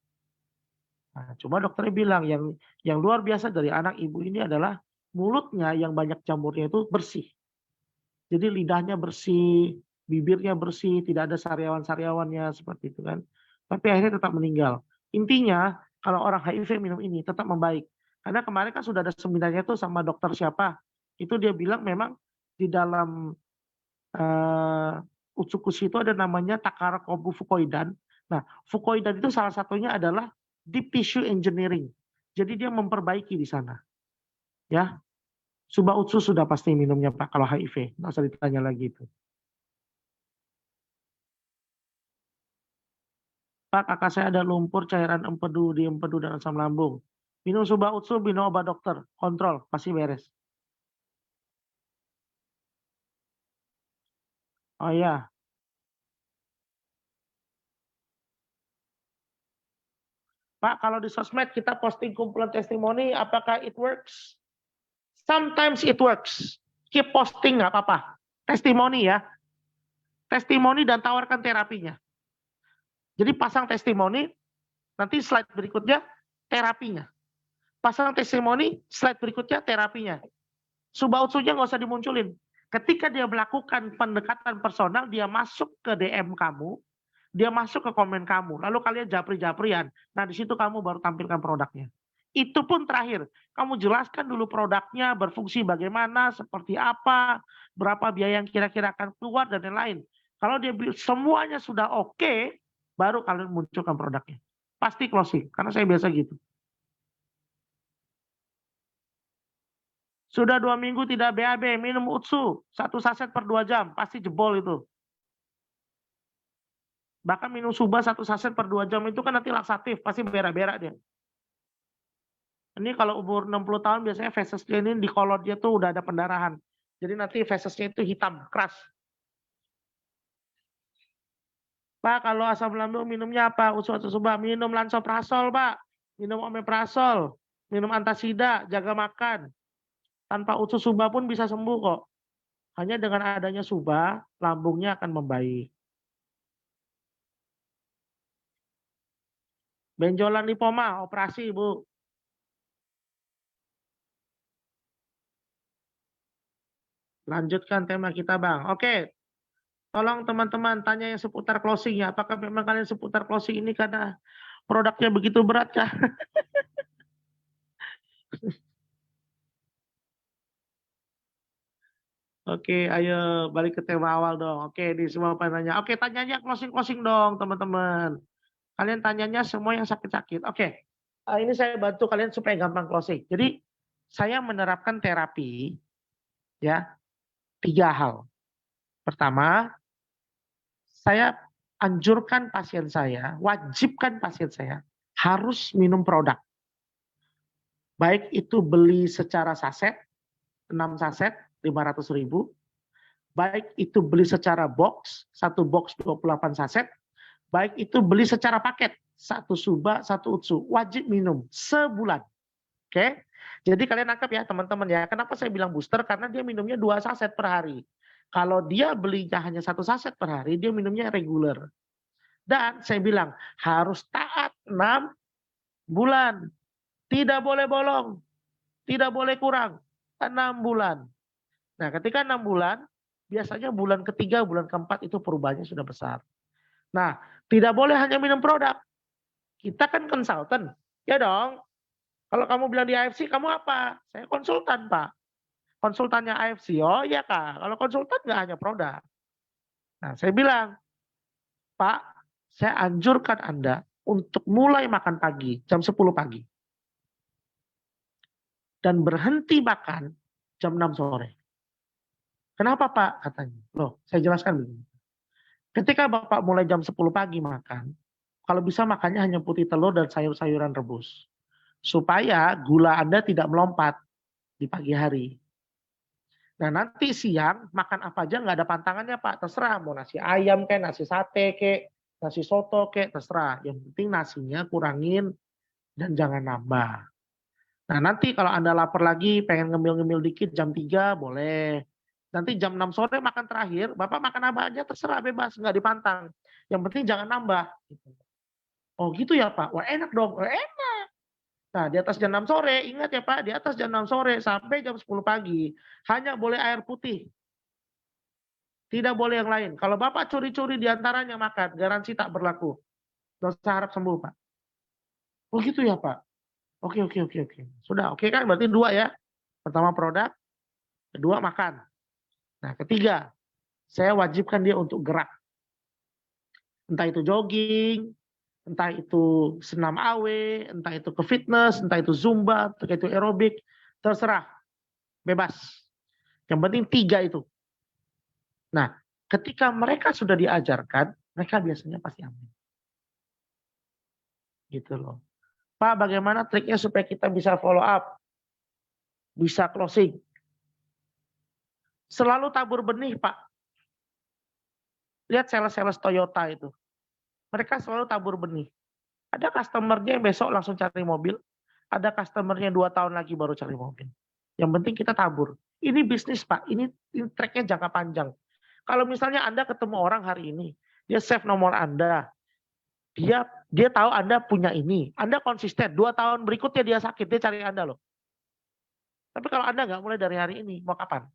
Nah, cuma dokternya bilang yang luar biasa dari anak ibu ini adalah mulutnya yang banyak jamurnya itu bersih. Jadi lidahnya bersih, bibirnya bersih, tidak ada sariawan-sariawannya seperti itu kan. Tapi akhirnya tetap meninggal. Intinya kalau orang HIV minum ini tetap membaik. Karena kemarin kan sudah ada seminarnya tuh sama dokter siapa. Itu dia bilang memang di dalam Utsukushi itu ada namanya Takara Kobu Fukoidan. Nah, Fukoidan itu salah satunya adalah deep tissue engineering. Jadi dia memperbaiki di sana. Ya. Suba Utsu sudah pasti minumnya Pak kalau HIV. Nggak usah ditanya lagi itu. Pak, kakak saya ada lumpur cairan empedu di empedu dan asam lambung. Minum Suba Utsu, minum obat dokter. Kontrol, pasti beres. Oh iya. Pak, kalau di sosmed kita posting kumpulan testimoni, apakah it works? Sometimes it works. Keep posting nggak apa-apa. Testimoni ya. Testimoni dan tawarkan terapinya. Jadi pasang testimoni, nanti slide berikutnya terapinya. Pasang testimoni, slide berikutnya terapinya. Subautsunya nggak usah dimunculin. Ketika dia melakukan pendekatan personal, dia masuk ke DM kamu, dia masuk ke komen kamu, lalu kalian japri-japrian. Nah di situ kamu baru tampilkan produknya. Itu pun terakhir, kamu jelaskan dulu produknya, berfungsi bagaimana, seperti apa, berapa biaya yang kira-kira akan keluar, dan lain-lain. Kalau dia semuanya sudah oke, baru kalian munculkan produknya. Pasti closing, karena saya biasa gitu. Sudah 2 minggu tidak BAB, minum Utsu, 1 saset per 2 jam, pasti jebol itu. Bahkan minum Suba 1 saset per 2 jam itu kan nanti laksatif, pasti berak-berak dia. Ini kalau umur 60 tahun biasanya fesesnya ini di kolon dia tuh udah ada pendarahan. Jadi nanti fesesnya itu hitam, keras. Pak, kalau asam lambung minumnya apa? Utsu atau Suba? Minum lansoprazol, Pak. Minum omeprazol. Minum antasida, jaga makan. Tanpa Utsu Suba pun bisa sembuh kok. Hanya dengan adanya Suba, lambungnya akan membaik. Benjolan lipoma, operasi, Bu. Lanjutkan tema kita, Bang. Oke. Tolong teman-teman tanya yang seputar closing ya. Apakah memang kalian seputar closing ini karena produknya begitu berat kah? Oke, ayo balik ke tema awal dong. Oke, di semua penanya. Oke, tanyanya closing-closing dong, teman-teman. Kalian tanyanya semua yang sakit-sakit. Oke, ini saya bantu kalian supaya gampang closing. Jadi, saya menerapkan terapi, ya, 3 hal. Pertama, saya anjurkan pasien saya, wajibkan pasien saya harus minum produk. Baik itu beli secara saset, 6 saset, 500.000. Baik itu beli secara box, 1 box 28 saset. Baik itu beli secara paket, 1 Suba, 1 Utsu. Wajib minum sebulan. Oke? Jadi kalian nangkap ya teman-teman ya. Kenapa saya bilang booster? Karena dia minumnya 2 saset per hari. Kalau dia belinya hanya 1 saset per hari, dia minumnya reguler. Dan saya bilang harus taat 6 bulan. Tidak boleh bolong. Tidak boleh kurang. 6 bulan. Nah, ketika 6 bulan, biasanya bulan ketiga, bulan keempat itu perubahannya sudah besar. Nah, tidak boleh hanya minum produk. Kita kan konsultan, ya dong. Kalau kamu bilang di AFC, kamu apa? Saya konsultan, Pak. Konsultannya AFC. Oh iya, Kak. Kalau konsultan nggak hanya produk. Nah, saya bilang, Pak, saya anjurkan Anda untuk mulai makan pagi, jam 10 pagi. Dan berhenti makan jam 6 sore. Kenapa, Pak? Katanya. Loh, saya jelaskan begini. Ketika Bapak mulai jam 10 pagi makan, kalau bisa makannya hanya putih telur dan sayur-sayuran rebus. Supaya gula Anda tidak melompat di pagi hari. Nah, nanti siang makan apa aja nggak ada pantangannya, Pak. Terserah mau nasi ayam kayak, nasi sate kayak, nasi soto kayak, terserah. Yang penting nasinya kurangin dan jangan nambah. Nah, nanti kalau Anda lapar lagi, pengen ngemil-ngemil dikit jam 3 boleh. Nanti jam 6 sore makan terakhir, Bapak makan apa aja terserah, bebas, nggak dipantang. Yang penting jangan nambah. Oh gitu ya, Pak? Wah, enak dong. Wah, enak. Nah, di atas jam 6 sore, ingat ya, Pak, di atas jam 6 sore sampai jam 10 pagi hanya boleh air putih. Tidak boleh yang lain. Kalau Bapak curi-curi di antaranya makan, garansi tak berlaku. Dosa harap sembuh, Pak. Oh gitu ya, Pak? Oke. Sudah, oke kan? Berarti 2 ya. Pertama produk, kedua makan. Nah, ketiga, saya wajibkan dia untuk gerak. Entah itu jogging, entah itu senam AW, entah itu ke fitness, entah itu zumba, entah itu aerobik, terserah. Bebas. Yang penting 3 itu. Nah, ketika mereka sudah diajarkan, mereka biasanya pasti aman. Gitu loh. Pak, bagaimana triknya supaya kita bisa follow up? Bisa closing? Selalu tabur benih, Pak. Lihat sales-sales Toyota itu. Mereka selalu tabur benih. Ada customer-nya yang besok langsung cari mobil. Ada customer-nya 2 tahun lagi baru cari mobil. Yang penting kita tabur. Ini bisnis, Pak. Ini track-nya jangka panjang. Kalau misalnya Anda ketemu orang hari ini, dia save nomor Anda. Dia tahu Anda punya ini. Anda konsisten. 2 tahun berikutnya dia sakit, dia cari Anda loh. Tapi kalau Anda nggak mulai dari hari ini, mau kapan?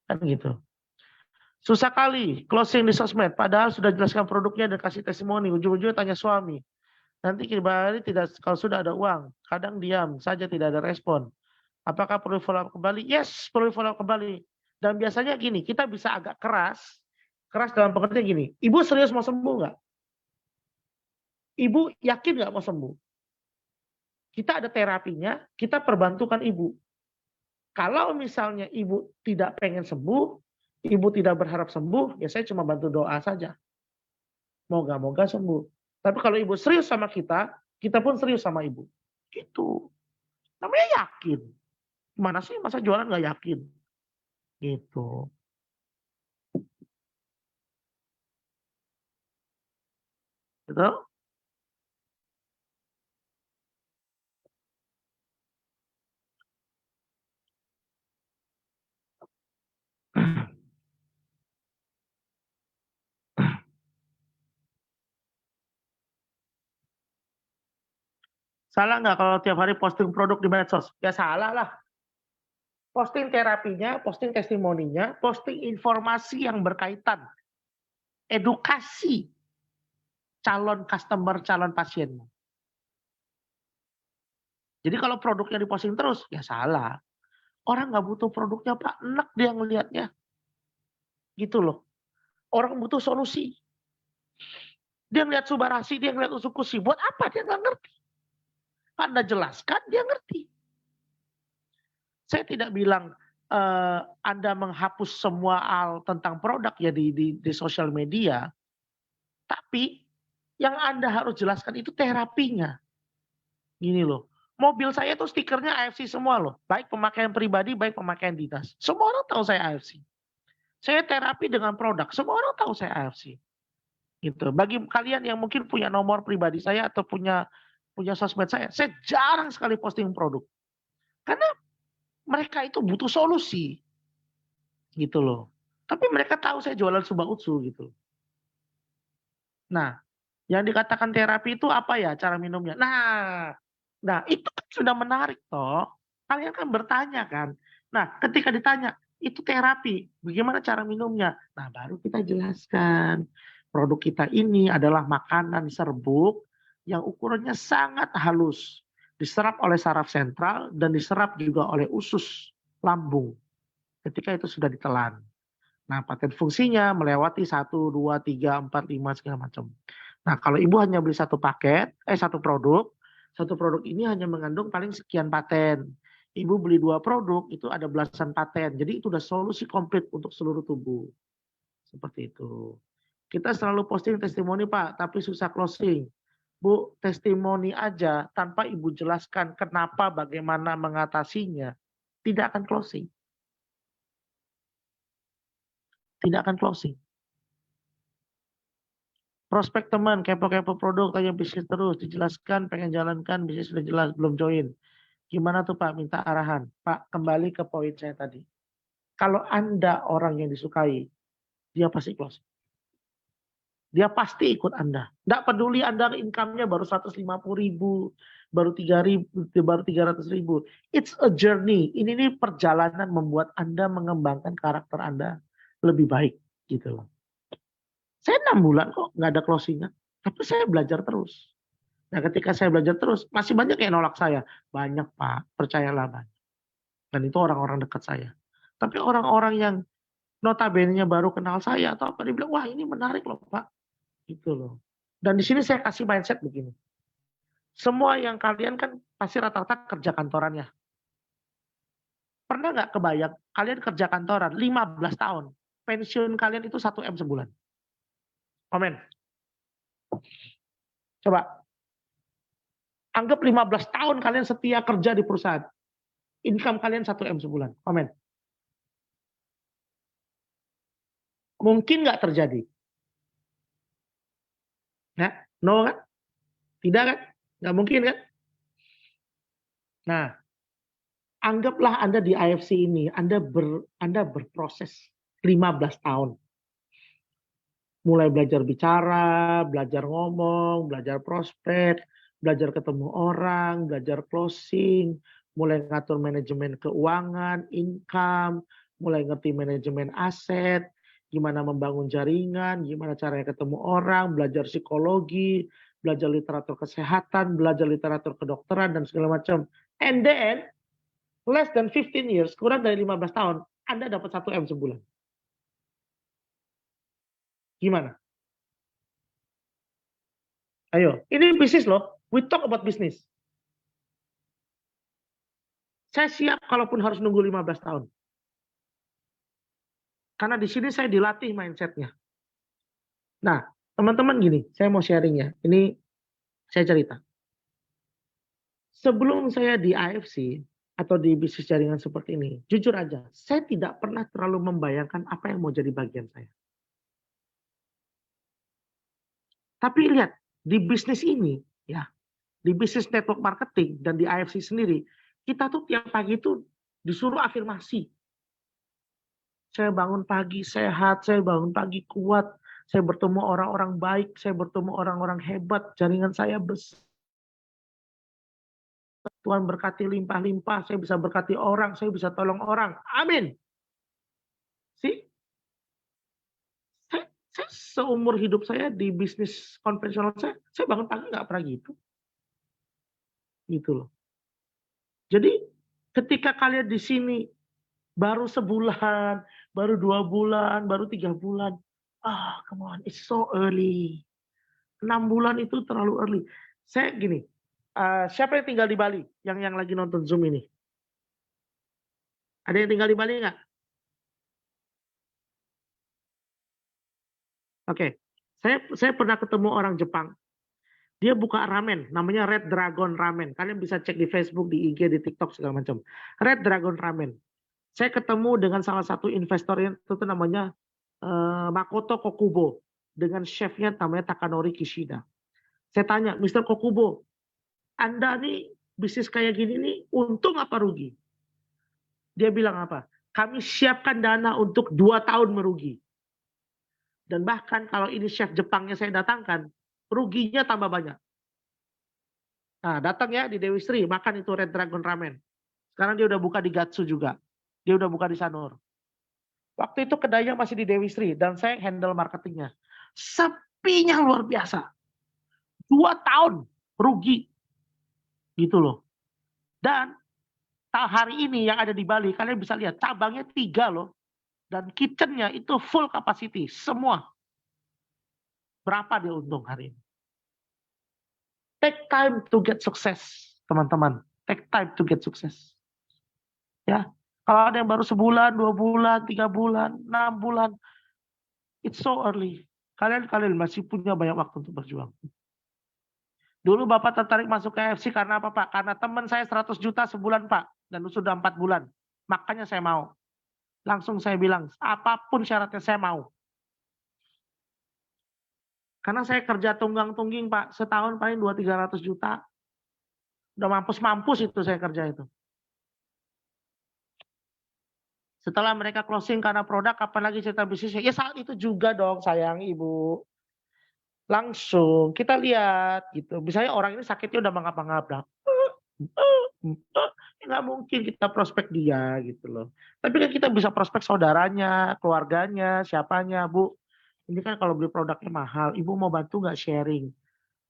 Kan gitu. Susah kali closing di sosmed, padahal sudah jelaskan produknya dan kasih testimoni. Ujung-ujungnya tanya suami. Nanti kembali tidak, kalau sudah ada uang, kadang diam saja tidak ada respon. Apakah perlu follow up kembali? Yes, perlu follow up kembali. Dan biasanya gini, kita bisa agak keras dalam pengertian gini. Ibu serius mau sembuh nggak? Ibu yakin nggak mau sembuh? Kita ada terapinya, kita perbantukan ibu. Kalau misalnya ibu tidak pengen sembuh, ibu tidak berharap sembuh, ya saya cuma bantu doa saja. Moga-moga sembuh. Tapi kalau ibu serius sama kita pun serius sama ibu. Gitu. Namanya yakin. Mana sih masa jualan nggak yakin? Gitu. Betul? Salah nggak kalau tiap hari posting produk di medsos? Ya salah lah. Posting terapinya, posting testimoninya, posting informasi yang berkaitan. Edukasi calon customer, calon pasienmu. Jadi kalau produknya diposting terus, ya salah. Orang nggak butuh produknya, Pak. Enak dia ngelihatnya. Gitu loh. Orang butuh solusi. Dia ngeliat Subarasi, dia ngeliat Usukushi. Buat apa? Dia nggak ngerti. Anda jelaskan, dia ngerti. Saya tidak bilang Anda menghapus semua hal tentang produk ya di sosial media. Tapi yang Anda harus jelaskan itu terapinya. Gini loh. Mobil saya tuh stikernya AFC semua loh. Baik pemakaian pribadi, baik pemakaian dinas. Semua orang tahu saya AFC. Saya terapi dengan produk. Semua orang tahu saya AFC. Gitu. Bagi kalian yang mungkin punya nomor pribadi saya atau punya sosmed saya jarang sekali posting produk. Karena mereka itu butuh solusi. Gitu loh. Tapi mereka tahu saya jualan Suba Utsu gitu. Nah, yang dikatakan terapi itu apa ya cara minumnya? Nah itu kan sudah menarik toh. Kalian kan bertanya kan. Nah, ketika ditanya, itu terapi, bagaimana cara minumnya? Nah, baru kita jelaskan. Produk kita ini adalah makanan serbuk yang ukurannya sangat halus. diserap oleh saraf sentral dan diserap juga oleh usus lambung ketika itu sudah ditelan. Nah, paten fungsinya melewati 1, 2, 3, 4, 5 segala macam. Nah, kalau ibu hanya beli satu produk ini hanya mengandung paling sekian paten. Ibu beli 2 produk itu ada belasan paten. Jadi itu udah solusi komplit untuk seluruh tubuh. Seperti itu. Kita selalu posting testimoni Pak, tapi susah closing. Bu, testimoni aja tanpa ibu jelaskan kenapa, bagaimana mengatasinya, tidak akan closing. Tidak akan closing. Prospek teman, kepo-kepo produk, tanya bisnis terus, dijelaskan, pengen jalankan, bisnis sudah jelas, belum join. Gimana tuh Pak, minta arahan. Pak, kembali ke poin saya tadi. Kalau Anda orang yang disukai, dia pasti closing. Dia pasti ikut Anda. Tidak peduli Anda income-nya baru 150.000, baru 3.000, baru 300.000. It's a journey. Ini perjalanan membuat Anda mengembangkan karakter Anda lebih baik. Gitu loh. Saya 6 bulan kok nggak ada closing-nya. Tapi saya belajar terus. Nah ketika saya belajar terus, masih banyak yang nolak saya. Banyak Pak, percayalah banyak. Dan itu orang-orang dekat saya. Tapi orang-orang yang notabene-nya baru kenal saya atau apa, dia bilang, wah ini menarik loh Pak. Gitu loh. Dan di sini saya kasih mindset begini. Semua yang kalian kan pasti rata-rata kerja kantorannya. Pernah nggak kebayang kalian kerja kantoran 15 tahun, pensiun kalian itu 1 M sebulan? Komen. Coba. Anggap 15 tahun kalian setia kerja di perusahaan. Income kalian 1 M sebulan. Komen. Mungkin nggak terjadi? Nah, no kan? Tidak kan? Nggak mungkin kan? Nah, anggaplah Anda di AFC ini, Anda berproses 15 tahun. Mulai belajar bicara, belajar ngomong, belajar prospek, belajar ketemu orang, belajar closing, mulai ngatur manajemen keuangan, income, mulai ngerti manajemen aset, gimana membangun jaringan, gimana caranya ketemu orang, belajar psikologi, belajar literatur kesehatan, belajar literatur kedokteran, dan segala macam. And then, less than 15 years, kurang dari 15 tahun, Anda dapat 1 M sebulan. Gimana? Ayo, ini bisnis loh. We talk about business. Saya siap kalaupun harus nunggu 15 tahun. Karena di sini saya dilatih mindset-nya. Nah, teman-teman gini, saya mau sharing ya. Ini saya cerita. Sebelum saya di AFC atau di bisnis jaringan seperti ini, jujur aja, saya tidak pernah terlalu membayangkan apa yang mau jadi bagian saya. Tapi lihat, di bisnis ini, ya, di bisnis network marketing dan di AFC sendiri, kita tuh tiap pagi itu disuruh afirmasi. Saya bangun pagi sehat, saya bangun pagi kuat, saya bertemu orang-orang baik, saya bertemu orang-orang hebat, jaringan saya besar. Tuhan berkati limpah-limpah, saya bisa berkati orang, saya bisa tolong orang. Amin. See? Saya seumur hidup saya di bisnis konvensional saya bangun pagi nggak pernah gitu. Gitu loh. Jadi ketika kalian di sini baru sebulan, baru 2 bulan, baru 3 bulan, come on, it's so early. 6 bulan itu terlalu early. Saya gini, siapa yang tinggal di Bali? Yang lagi nonton Zoom ini? Ada yang tinggal di Bali nggak? Oke, saya pernah ketemu orang Jepang. Dia buka ramen, namanya Red Dragon Ramen. Kalian bisa cek di Facebook, di IG, di TikTok segala macam. Red Dragon Ramen. Saya ketemu dengan salah satu investor yang itu namanya Makoto Kokubo, dengan chefnya namanya Takanori Kishida. Saya tanya, Mr. Kokubo, Anda nih bisnis kayak gini nih untung apa rugi? Dia bilang apa? Kami siapkan dana untuk 2 tahun merugi. Dan bahkan kalau ini chef Jepangnya saya datangkan, ruginya tambah banyak. Nah, datang ya di Dewi Sri, makan itu Red Dragon Ramen. Sekarang dia udah buka di Gatsu juga. Dia udah buka di Sanur. Waktu itu kedainya masih di Dewi Sri, dan saya handle marketingnya. Sepinya luar biasa. 2 tahun rugi. Gitu loh. Dan hari ini yang ada di Bali, kalian bisa lihat cabangnya 3 loh. Dan kitchennya itu full capacity, semua. Berapa dia untung hari ini? Take time to get success, teman-teman. Take time to get success. Ya, kalau ada yang baru sebulan, 2 bulan, 3 bulan, 6 bulan, it's so early. Kalian masih punya banyak waktu untuk berjuang. Dulu Bapak tertarik masuk KFC karena apa Pak? Karena teman saya 100 juta sebulan Pak. Dan sudah 4 bulan. Makanya saya mau. Langsung saya bilang, apapun syaratnya saya mau. Karena saya kerja tunggang-tungging Pak. Setahun paling 200-300 juta. Udah mampus-mampus itu saya kerja itu. Setelah mereka closing karena produk, kapan lagi cerita bisnisnya? Ya saat itu juga dong sayang Ibu. Langsung kita lihat gitu. Misalnya orang ini sakitnya udah mengapa-ngapa. Nggak mungkin kita prospek dia gitu loh. Tapi kan kita bisa prospek saudaranya, keluarganya, siapanya, Bu. Ini kan kalau beli produknya mahal, Ibu mau bantu nggak sharing?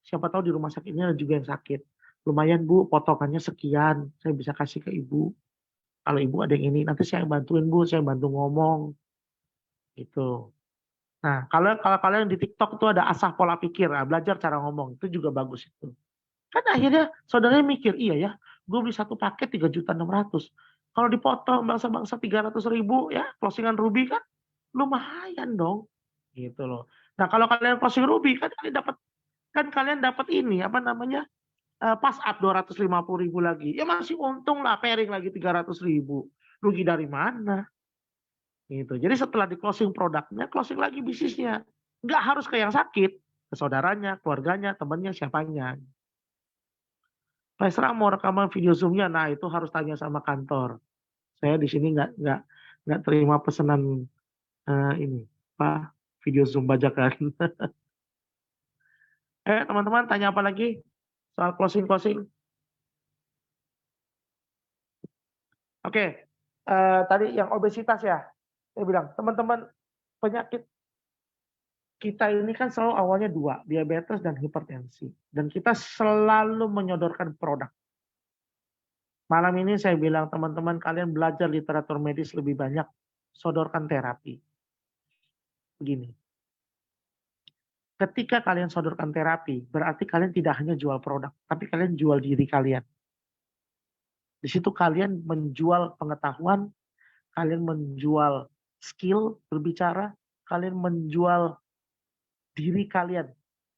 Siapa tahu di rumah sakit ini ada juga yang sakit. Lumayan Bu, potongannya sekian, saya bisa kasih ke Ibu. Kalau Ibu ada yang ini, nanti saya bantuin Bu, saya bantu ngomong. Gitu. Nah, kalau kalian di TikTok itu ada asah pola pikir, belajar cara ngomong, itu juga bagus itu. Kan akhirnya saudaranya mikir, iya ya, gue beli satu paket 3.600.000. Kalau dipotong bangsa-bangsa 300.000 ya, closingan Ruby kan lumayan dong. Gitu loh. Nah, kalau kalian closing Ruby kan kalian dapat ini apa namanya? Pas up 250.000 lagi. Ya masih untung lah, pairing lagi 300.000. Rugi dari mana? Gitu. Jadi setelah di closing produknya, closing lagi bisnisnya. Nggak harus ke yang sakit, ke saudaranya, keluarganya, temannya, siapanya. Pak Isra mau rekaman video Zoom-nya, nah itu harus tanya sama kantor. Saya di sini nggak terima pesanan ini, Pak, video Zoom bajakan. Teman-teman tanya apa lagi soal closing? Oke, tadi yang obesitas ya, saya bilang teman-teman penyakit kita ini kan selalu awalnya 2, diabetes dan hipertensi. Dan kita selalu menyodorkan produk. Malam ini saya bilang teman-teman kalian belajar literatur medis lebih banyak, sodorkan terapi. Begini, ketika kalian sodorkan terapi, berarti kalian tidak hanya jual produk, tapi kalian jual diri kalian. Di situ kalian menjual pengetahuan, kalian menjual skill berbicara, kalian menjual diri kalian.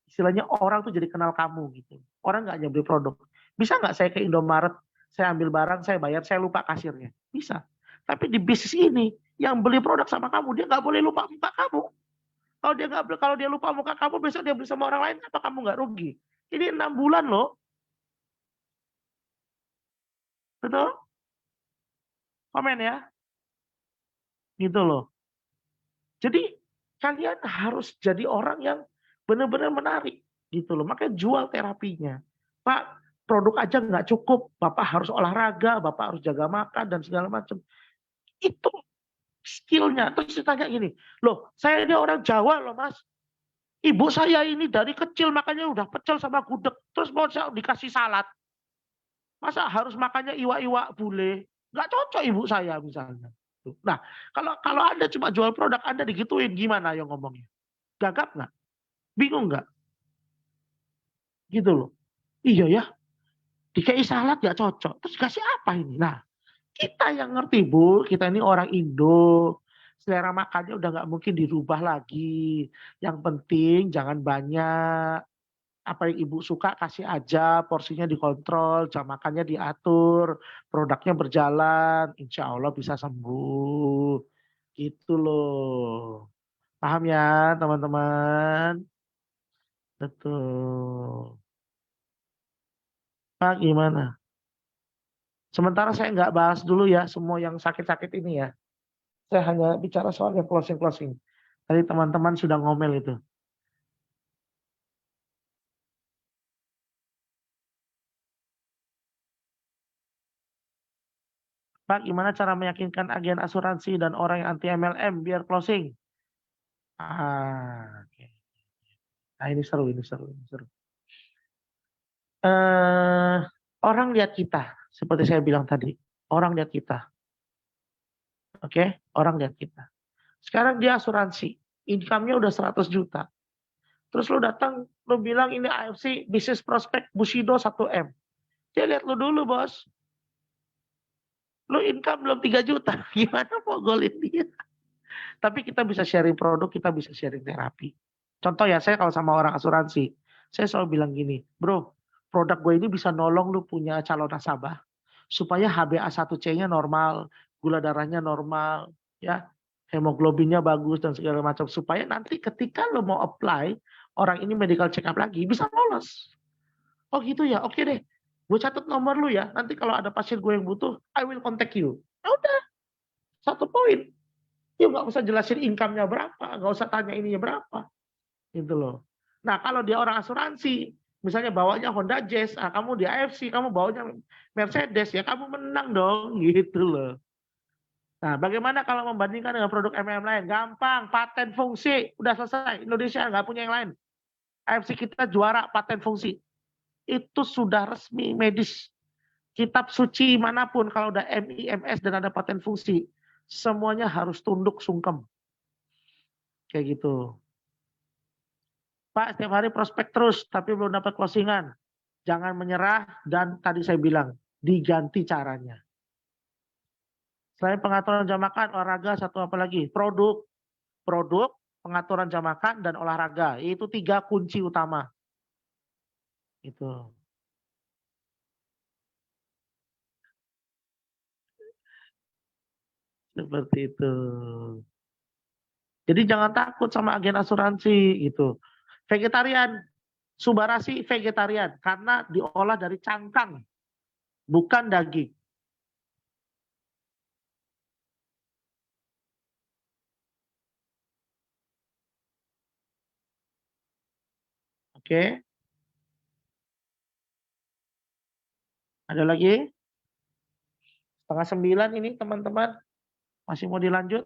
Istilahnya orang tuh jadi kenal kamu gitu. Orang nggak hanya beli produk. Bisa nggak saya ke Indomaret, saya ambil barang, saya bayar, saya lupa kasirnya? Bisa. Tapi di bisnis ini, yang beli produk sama kamu, dia nggak boleh lupa muka kamu. Kalau dia lupa muka kamu, besok dia beli sama orang lain, apa kamu nggak rugi? Ini 6 bulan loh. Betul? Komen ya. Gitu loh. Jadi kalian harus jadi orang yang benar-benar menarik. Gitu loh. Makanya jual terapinya. Pak, produk aja nggak cukup. Bapak harus olahraga, Bapak harus jaga makan, dan segala macam. Itu skillnya. Terus ditanya gini, loh saya ini orang Jawa loh Mas. Ibu saya ini dari kecil makanya udah pecel sama gudeg. Terus mau saya dikasih salad. Masa harus makannya iwak-iwak bule? Nggak cocok ibu saya misalnya. Nah, kalau Anda cuma jual produk, Anda digituin, gimana yang ngomongnya? Gagap nggak? Bingung nggak? Gitu loh. Iya ya, dikasih salad nggak cocok. Terus kasih apa ini? Nah, kita yang ngerti Bu, kita ini orang Indo. Selera makannya udah nggak mungkin dirubah lagi. Yang penting jangan banyak. Apa yang ibu suka kasih aja, porsinya dikontrol, jam makannya diatur, produknya berjalan, insya Allah bisa sembuh. Gitu loh. Paham ya teman-teman? Betul. Pak gimana? Sementara saya nggak bahas dulu ya semua yang sakit-sakit ini ya. Saya hanya bicara soal yang closing-closing. Tadi teman-teman sudah ngomel itu. Pak, gimana cara meyakinkan agen asuransi dan orang yang anti MLM biar closing? Oke. Nah, ini seru. Orang lihat kita. seperti saya bilang tadi, orang lihat kita. Oke, orang lihat kita. Sekarang dia asuransi, income-nya udah 100 juta. Terus lu datang, lu bilang ini AFC, bisnis prospek Bushido 1M. Dia lihat lu dulu, bos. Lu income belum 3 juta, gimana mau golin dia? Tapi kita bisa sharing produk, kita bisa sharing terapi. Contoh ya, saya kalau sama orang asuransi, saya selalu bilang gini, bro, produk gue ini bisa nolong lu punya calon nasabah, supaya HbA1c-nya normal, gula darahnya normal, ya, hemoglobinnya bagus dan segala macam, supaya nanti ketika lu mau apply, orang ini medical check up lagi, bisa lolos. Oh gitu ya, oke deh. Gue catat nomor lu ya, nanti kalau ada pasien gue yang butuh, I will contact you. Ya udah, 1 poin. Ya nggak usah jelasin income-nya berapa, nggak usah tanya ininya berapa. Gitu loh. Nah kalau dia orang asuransi, misalnya bawanya Honda Jazz, kamu di AFC, kamu bawanya Mercedes, ya kamu menang dong, gitu loh. Nah bagaimana kalau membandingkan dengan produk MM lain? Gampang, paten fungsi, udah selesai. Indonesia nggak punya yang lain. AFC kita juara paten fungsi. Itu sudah resmi medis. Kitab suci manapun kalau udah MIMS dan ada paten fungsi, semuanya harus tunduk sungkem. Kayak gitu. Pak, setiap hari prospek terus, tapi belum dapat closingan. Jangan menyerah, dan tadi saya bilang, diganti caranya. Selain pengaturan jam makan, olahraga, satu apa lagi? Produk, pengaturan jam makan, dan olahraga. Itu 3 kunci utama. Itu. Seperti itu. Jadi jangan takut sama agen asuransi gitu. Vegetarian, Subarasi vegetarian karena diolah dari cangkang, bukan daging. Oke. Ada lagi? 8:30 ini teman-teman. Masih mau dilanjut?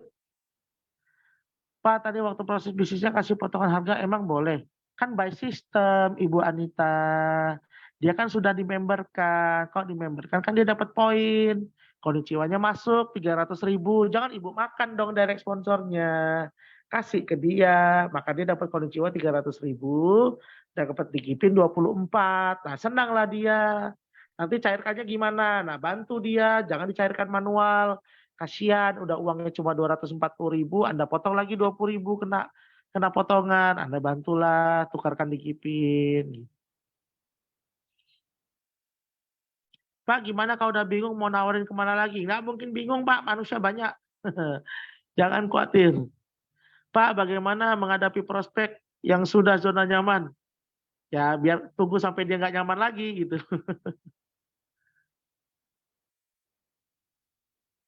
Pak, tadi waktu proses bisnisnya kasih potongan harga, emang boleh? Kan by system, Ibu Anita. Dia kan sudah dimemberkan. Kalau dimemberkan kan dia dapat poin. Konnichiwa-nya masuk 300.000. Jangan Ibu makan dong direct sponsornya. Kasih ke dia, maka dia dapat konnichiwa 300.000. Dan dapat digipin 24. Nah senanglah dia. Nanti cairkannya gimana? Nah bantu dia, jangan dicairkan manual. Kasihan udah uangnya cuma 240.000, Anda potong lagi 20.000 kena potongan, Anda bantulah tukarkan di Gipin. Pak gimana kalau udah bingung mau nawarin kemana lagi? Nggak mungkin bingung Pak, manusia banyak. Jangan khawatir. Pak bagaimana menghadapi prospek yang sudah zona nyaman? Ya biar tunggu sampai dia nggak nyaman lagi gitu.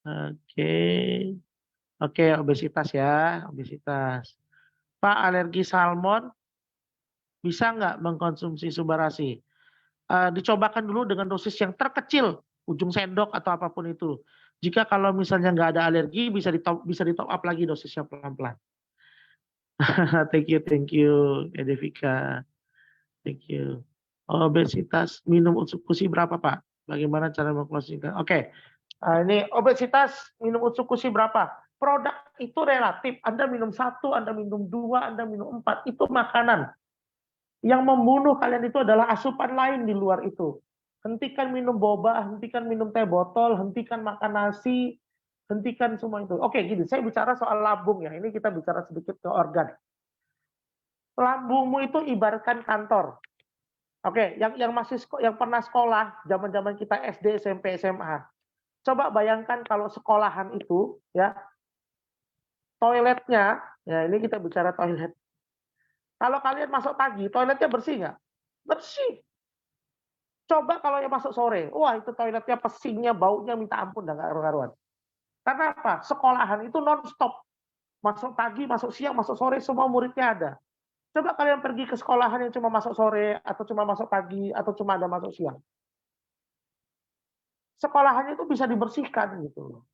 Oke. Oke, obesitas ya, obesitas. Pak alergi salmon, bisa nggak mengkonsumsi Subarasi? Dicobakan dulu dengan dosis yang terkecil, ujung sendok atau apapun itu. Jika kalau misalnya nggak ada alergi, bisa di top up lagi dosisnya pelan-pelan. Thank you, ya Devika. Thank you. Obesitas, minum Utsukushi berapa Pak? Bagaimana cara mengclosingkan? Oke, ini obesitas, minum Utsukushi berapa? Produk itu relatif. Anda minum 1, Anda minum 2, Anda minum 4, itu makanan. Yang membunuh kalian itu adalah asupan lain di luar itu. Hentikan minum boba, hentikan minum teh botol, hentikan makan nasi, hentikan semua itu. Oke, gini, saya bicara soal lambung ya. Ini kita bicara sedikit ke organ. Lambungmu itu ibaratkan kantor. Oke, yang pernah sekolah zaman-zaman kita SD, SMP, SMA. Coba bayangkan kalau sekolahan itu ya, toiletnya, ya ini kita bicara toilet. Kalau kalian masuk pagi, toiletnya bersih nggak? Bersih. Coba kalau yang masuk sore, wah itu toiletnya pesingnya, baunya minta ampun, dan nggak karuan. Karena apa? Sekolahan itu non-stop. Masuk pagi, masuk siang, masuk sore, semua muridnya ada. Coba kalian pergi ke sekolahan yang cuma masuk sore, atau cuma masuk pagi, atau cuma ada masuk siang. Sekolahannya itu bisa dibersihkan gitu.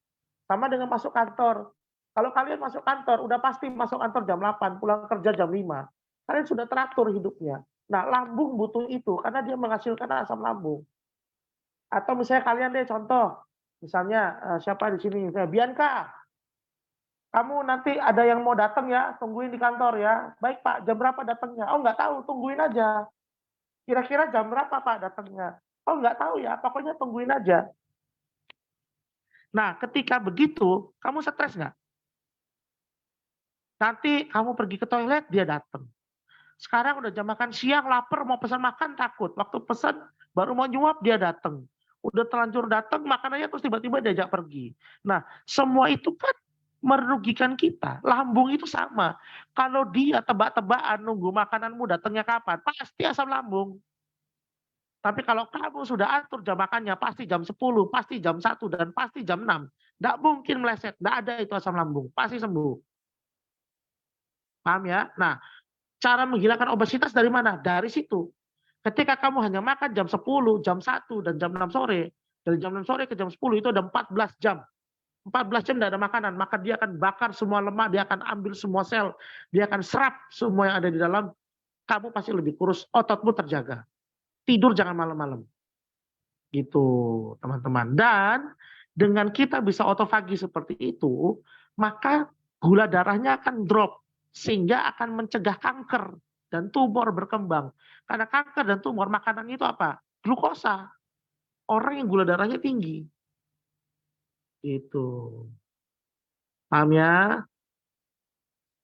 Sama dengan masuk kantor. Kalau kalian masuk kantor, udah pasti masuk kantor jam 8, pulang kerja jam 5. Kalian sudah teratur hidupnya. Nah, lambung butuh itu karena dia menghasilkan asam lambung. Atau misalnya kalian deh contoh, misalnya siapa di sini? Bianca, kamu nanti ada yang mau datang ya, tungguin di kantor ya. Baik Pak, jam berapa datangnya? Oh nggak tahu, tungguin aja. Kira-kira jam berapa Pak datangnya? Oh nggak tahu ya, pokoknya tungguin aja. Nah ketika begitu, kamu stres nggak? Nanti kamu pergi ke toilet, dia datang. Sekarang udah jam makan siang, lapar, mau pesan makan, takut. Waktu pesan, baru mau nyuap, dia datang. Udah terlanjur datang, makanannya terus tiba-tiba diajak pergi. Nah, semua itu kan merugikan kita. Lambung itu sama. Kalau dia tebak-tebakan nunggu makananmu datangnya kapan, pasti asam lambung. Tapi kalau kamu sudah atur jam makannya, pasti jam 10, pasti jam 1, dan pasti jam 6. Nggak mungkin meleset, nggak ada itu asam lambung. Pasti sembuh. Paham ya? Nah, cara menghilangkan obesitas dari mana? Dari situ. Ketika kamu hanya makan jam 10, jam 1, dan jam 6 sore, dari jam 6 sore ke jam 10 itu ada 14 jam. 14 jam tidak ada makanan, maka dia akan bakar semua lemak, dia akan ambil semua sel, dia akan serap semua yang ada di dalam, kamu pasti lebih kurus, ototmu terjaga. Tidur jangan malam-malam. Gitu, teman-teman. Dan dengan kita bisa otofagi seperti itu, maka gula darahnya akan drop, sehingga akan mencegah kanker dan tumor berkembang. Karena kanker dan tumor makanan itu apa? Glukosa. Orang yang gula darahnya tinggi. Gitu. Paham ya?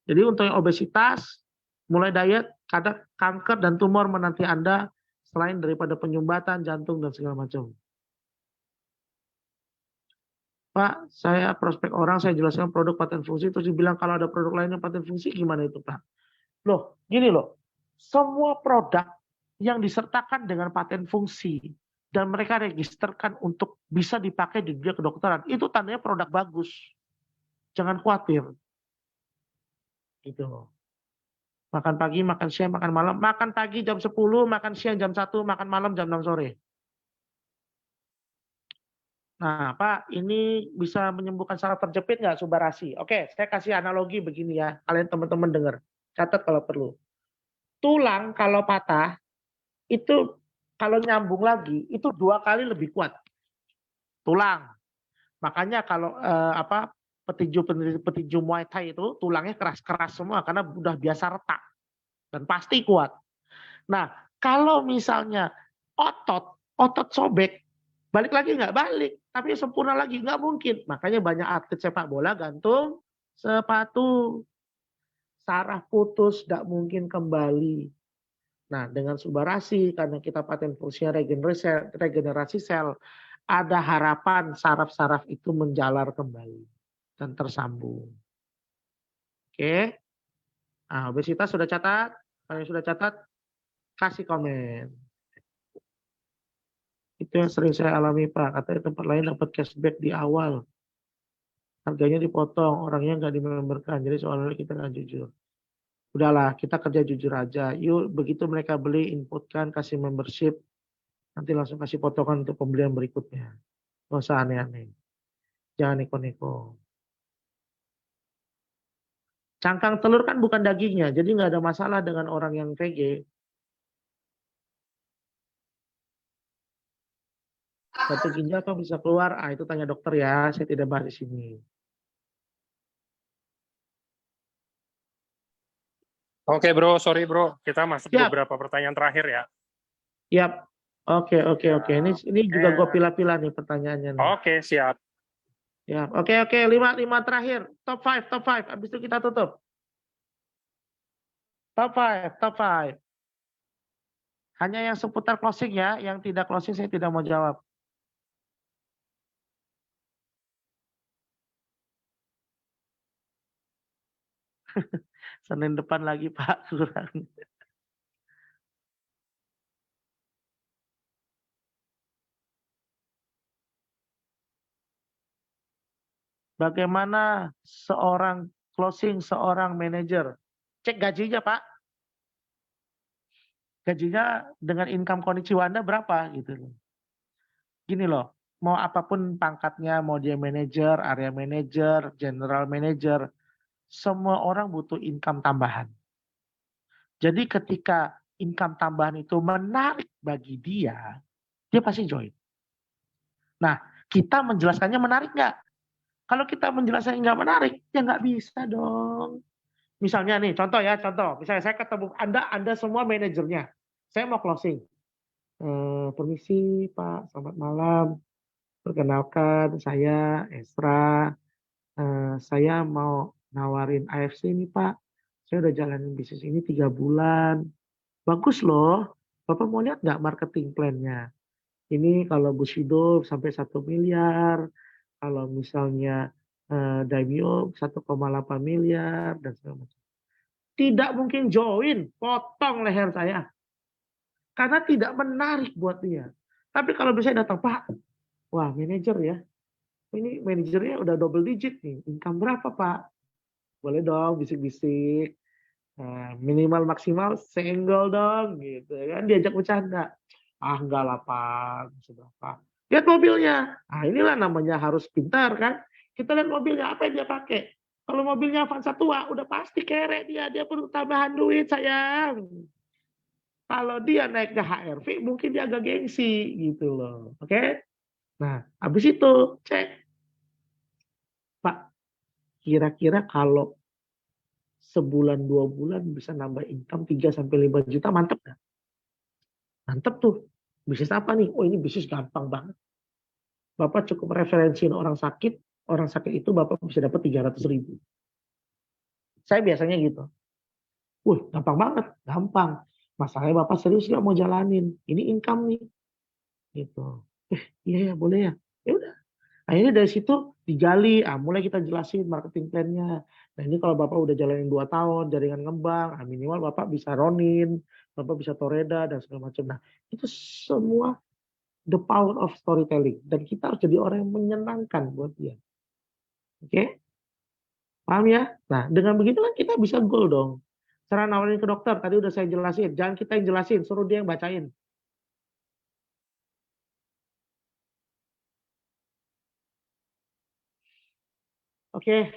Jadi untuk yang obesitas, mulai diet, kadang kanker dan tumor menanti Anda selain daripada penyumbatan, jantung, dan segala macam. Pak, saya prospek orang, saya jelaskan produk paten fungsi, terus dibilang kalau ada produk lain yang paten fungsi, gimana itu Pak? Loh, gini loh, semua produk yang disertakan dengan paten fungsi, dan mereka registerkan untuk bisa dipakai di dunia kedokteran, itu tandanya produk bagus. Jangan khawatir. Gitu loh. Makan pagi, makan siang, makan malam. Makan pagi jam 10, makan siang jam 1, makan malam jam 6 sore. Nah, Pak, ini bisa menyembuhkan saraf terjepit nggak, subarasi? Oke, saya kasih analogi begini ya. Kalian teman-teman dengar. Catat kalau perlu. Tulang kalau patah, itu kalau nyambung lagi, itu 2 kali lebih kuat. Tulang. Makanya kalau petinju Muay Thai itu tulangnya keras-keras semua karena udah biasa retak. Dan pasti kuat. Nah, kalau misalnya otot sobek, balik lagi nggak balik, tapi sempurna lagi nggak mungkin. Makanya banyak atlet sepak bola gantung sepatu, saraf putus nggak mungkin kembali. Nah, dengan subarasi karena kita paten fungsinya regenerasi sel, ada harapan saraf-saraf itu menjalar kembali dan tersambung. Oke. Nah, obesitas sudah catat? Kalau sudah catat, kasih komen. Itu yang sering saya alami Pak, katanya tempat lain dapat cashback di awal. Harganya dipotong, orangnya nggak dimemberkan, jadi soalnya kita nggak jujur. Udahlah, kita kerja jujur aja. Yuk, begitu mereka beli, inputkan, kasih membership, nanti langsung kasih potongan untuk pembelian berikutnya. Nggak usah aneh-aneh. Jangan neko-neko. Cangkang telur kan bukan dagingnya, jadi nggak ada masalah dengan orang yang VG. Batu ginjal kok bisa keluar? Ah, itu tanya dokter ya, saya tidak bahas di sini.
Oke bro, sorry bro, kita masuk
Siap.
beberapa pertanyaan terakhir ya.
Yap. Oke. Ini juga gue pilah-pilah nih pertanyaannya nih.
Oke, siap.
Ya, oke. 5 terakhir. Top 5. Habis itu kita tutup. Top 5. Hanya yang seputar closing ya, yang tidak closing saya tidak mau jawab. Senin depan lagi Pak, kurang. Bagaimana seorang manajer? Cek gajinya Pak. Gajinya dengan income konnichiwa Anda berapa gitu loh. Gini loh, mau apapun pangkatnya, mau dia manajer, area manajer, general manager, semua orang butuh income tambahan. Jadi ketika income tambahan itu menarik bagi dia pasti join. Nah, kita menjelaskannya menarik nggak? Kalau kita menjelaskannya nggak menarik, ya nggak bisa dong. Misalnya nih, contoh. Misalnya saya ketemu Anda semua manajernya. Saya mau closing. Permisi Pak, selamat malam. Perkenalkan, saya Esra. Saya mau nawarin AFC nih Pak. Saya udah jalanin bisnis ini 3 bulan. Bagus loh. Bapak mau lihat nggak marketing plan-nya? Ini kalau Bushido sampai 1 miliar. Kalau misalnya Daimyo 1,8 miliar dan segala macam. Tidak mungkin join, potong leher saya. Karena tidak menarik buat dia. Tapi kalau misalnya datang, Pak, wah manajer ya, ini manajernya udah double digit nih, income berapa Pak? Boleh dong bisik-bisik. Nah, minimal maksimal senggol dong gitu kan, diajak bercanda. Ah enggak lah Pak, seberapa. Lihat mobilnya. Ah inilah namanya harus pintar kan. Kita lihat mobilnya, apa yang dia pakai. Kalau mobilnya Avanza tua, udah pasti kere dia perlu tambahan duit sayang. Kalau dia naiknya HRV, mungkin dia agak gengsi gitu loh. Oke? Nah, habis itu cek. Pak, kira-kira kalau sebulan 2 bulan bisa nambah income 3 sampai 5 juta, mantep nggak? Mantep tuh. Bisnis apa nih? Oh ini bisnis gampang banget. Bapak cukup referensiin orang sakit itu Bapak bisa dapat 300.000. Saya biasanya gitu. Wih, gampang banget, gampang. Masalahnya Bapak serius nggak mau jalanin? Ini income nih, gitu. Iya ya, boleh ya. Ya udah. Akhirnya dari situ digali, mulai kita jelasin marketing plan-nya. Nah ini kalau Bapak udah jalanin 2 tahun, jaringan ngembang, minimal Bapak bisa Ronin, Bapak bisa Toreda, dan segala macam. Nah itu semua the power of storytelling. Dan kita harus jadi orang yang menyenangkan buat dia. Oke? Paham ya? Nah dengan begitu kan kita bisa goal dong. Cara nawarin ke dokter, tadi udah saya jelasin. Jangan kita yang jelasin, suruh dia yang bacain. Oke.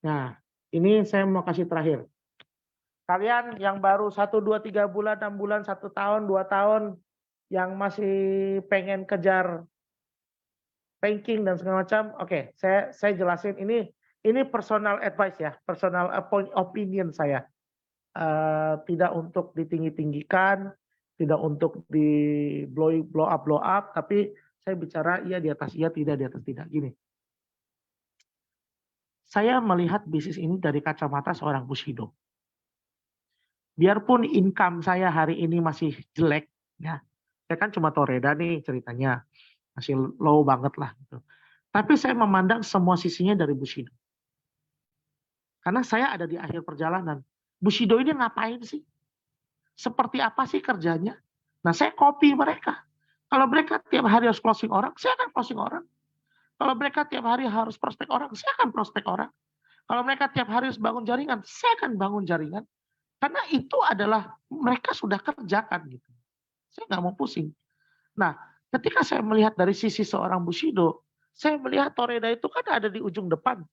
Nah, ini saya mau kasih terakhir. Kalian yang baru 1, 2, 3 bulan, 6 bulan, 1 tahun, 2 tahun, yang masih pengen kejar ranking dan segala macam, oke, saya jelasin ini personal advice ya, personal opinion saya. Tidak untuk ditinggi-tinggikan, tidak untuk di blow up, tapi saya bicara iya di atas iya, tidak di atas tidak. Gini, saya melihat bisnis ini dari kacamata seorang Bushido. Biarpun income saya hari ini masih jelek, ya, saya kan cuma Toreda nih ceritanya, masih low banget lah gitu. Tapi saya memandang semua sisinya dari Bushido. Karena saya ada di akhir perjalanan. Bushido ini ngapain sih? Seperti apa sih kerjanya? Nah saya copy mereka. Kalau mereka tiap hari harus closing orang, saya akan closing orang. Kalau mereka tiap hari harus prospek orang, saya akan prospek orang. Kalau mereka tiap hari harus bangun jaringan, saya akan bangun jaringan. Karena itu adalah mereka sudah kerjakan gitu. Saya nggak mau pusing. Nah, ketika saya melihat dari sisi seorang Bushido, saya melihat Toreda itu kan ada di ujung depan.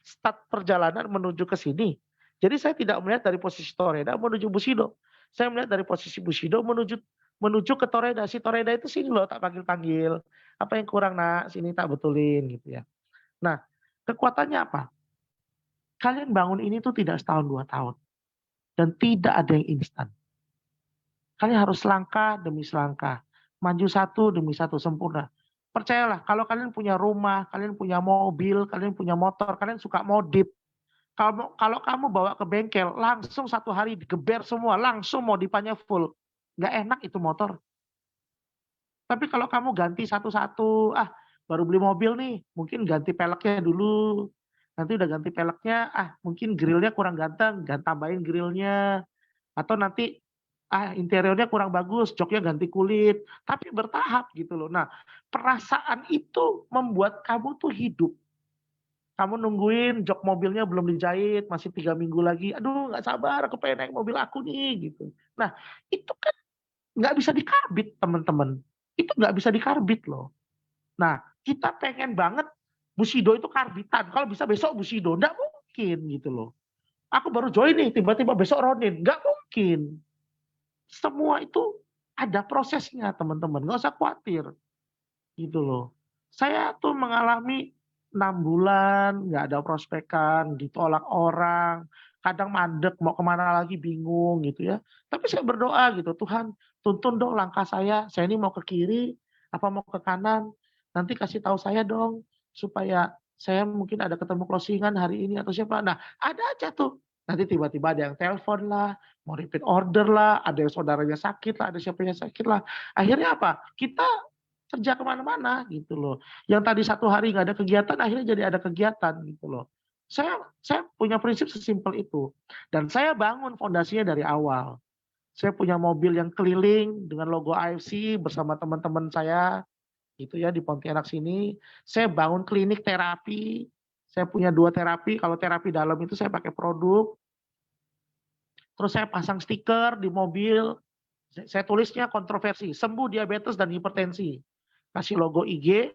Start perjalanan menuju ke sini. Jadi saya tidak melihat dari posisi Toreda menuju Bushido. Saya melihat dari posisi Bushido menuju ke Toreda. Si Toreda itu sini loh, tak panggil-panggil. Apa yang kurang nak? Sini tak betulin gitu ya. Nah, kekuatannya apa? Kalian bangun ini tuh tidak setahun 2 tahun. Dan tidak ada yang instan. Kalian harus langkah demi selangkah. Maju satu demi satu sempurna. Percayalah, kalau kalian punya rumah, kalian punya mobil, kalian punya motor, kalian suka modif. Kalau kamu bawa ke bengkel, langsung 1 hari digeber semua, langsung modifannya full. Nggak enak itu motor. Tapi kalau kamu ganti satu-satu, baru beli mobil nih, mungkin ganti peleknya dulu. Nanti udah ganti peleknya, mungkin grillnya kurang ganteng, tambahin grillnya. Atau nanti interiornya kurang bagus, joknya ganti kulit, tapi bertahap gitu loh. Nah, perasaan itu membuat kamu tuh hidup. Kamu nungguin jok mobilnya belum dijahit, masih 3 minggu lagi, aduh nggak sabar, aku pengen naik mobil aku nih gitu. Nah, itu kan nggak bisa dikarbit teman-teman. Itu nggak bisa dikarbit loh. Nah, kita pengen banget Bushido itu karbitan. Kalau bisa besok Bushido, nggak mungkin gitu loh. Aku baru join nih, tiba-tiba besok Ronin, nggak mungkin. Semua itu ada prosesnya teman-teman, nggak usah khawatir gitu loh. Saya tuh mengalami 6 bulan nggak ada prospekan, ditolak orang, kadang mandek mau kemana lagi bingung gitu ya. Tapi saya berdoa gitu, "Tuhan tuntun dong langkah saya ini mau ke kiri, apa mau ke kanan, nanti kasih tahu saya dong, supaya saya mungkin ada ketemu closing-an hari ini atau siapa." Nah, ada aja tuh, nanti tiba-tiba ada yang telepon lah, mau repeat order lah, ada yang saudaranya sakit lah, ada siapanya sakit lah. Akhirnya apa, kita kerja kemana-mana gitu loh. Yang tadi 1 hari nggak ada kegiatan, akhirnya jadi ada kegiatan gitu loh. Saya punya prinsip sesimpel itu, dan saya bangun fondasinya dari awal. Saya punya mobil yang keliling dengan logo AFC bersama teman-teman saya, gitu ya, di Pontianak sini. Saya bangun klinik terapi, saya punya 2 terapi, kalau terapi dalam itu saya pakai produk, terus saya pasang stiker di mobil, saya tulisnya kontroversi, sembuh diabetes dan hipertensi. Kasih logo IG,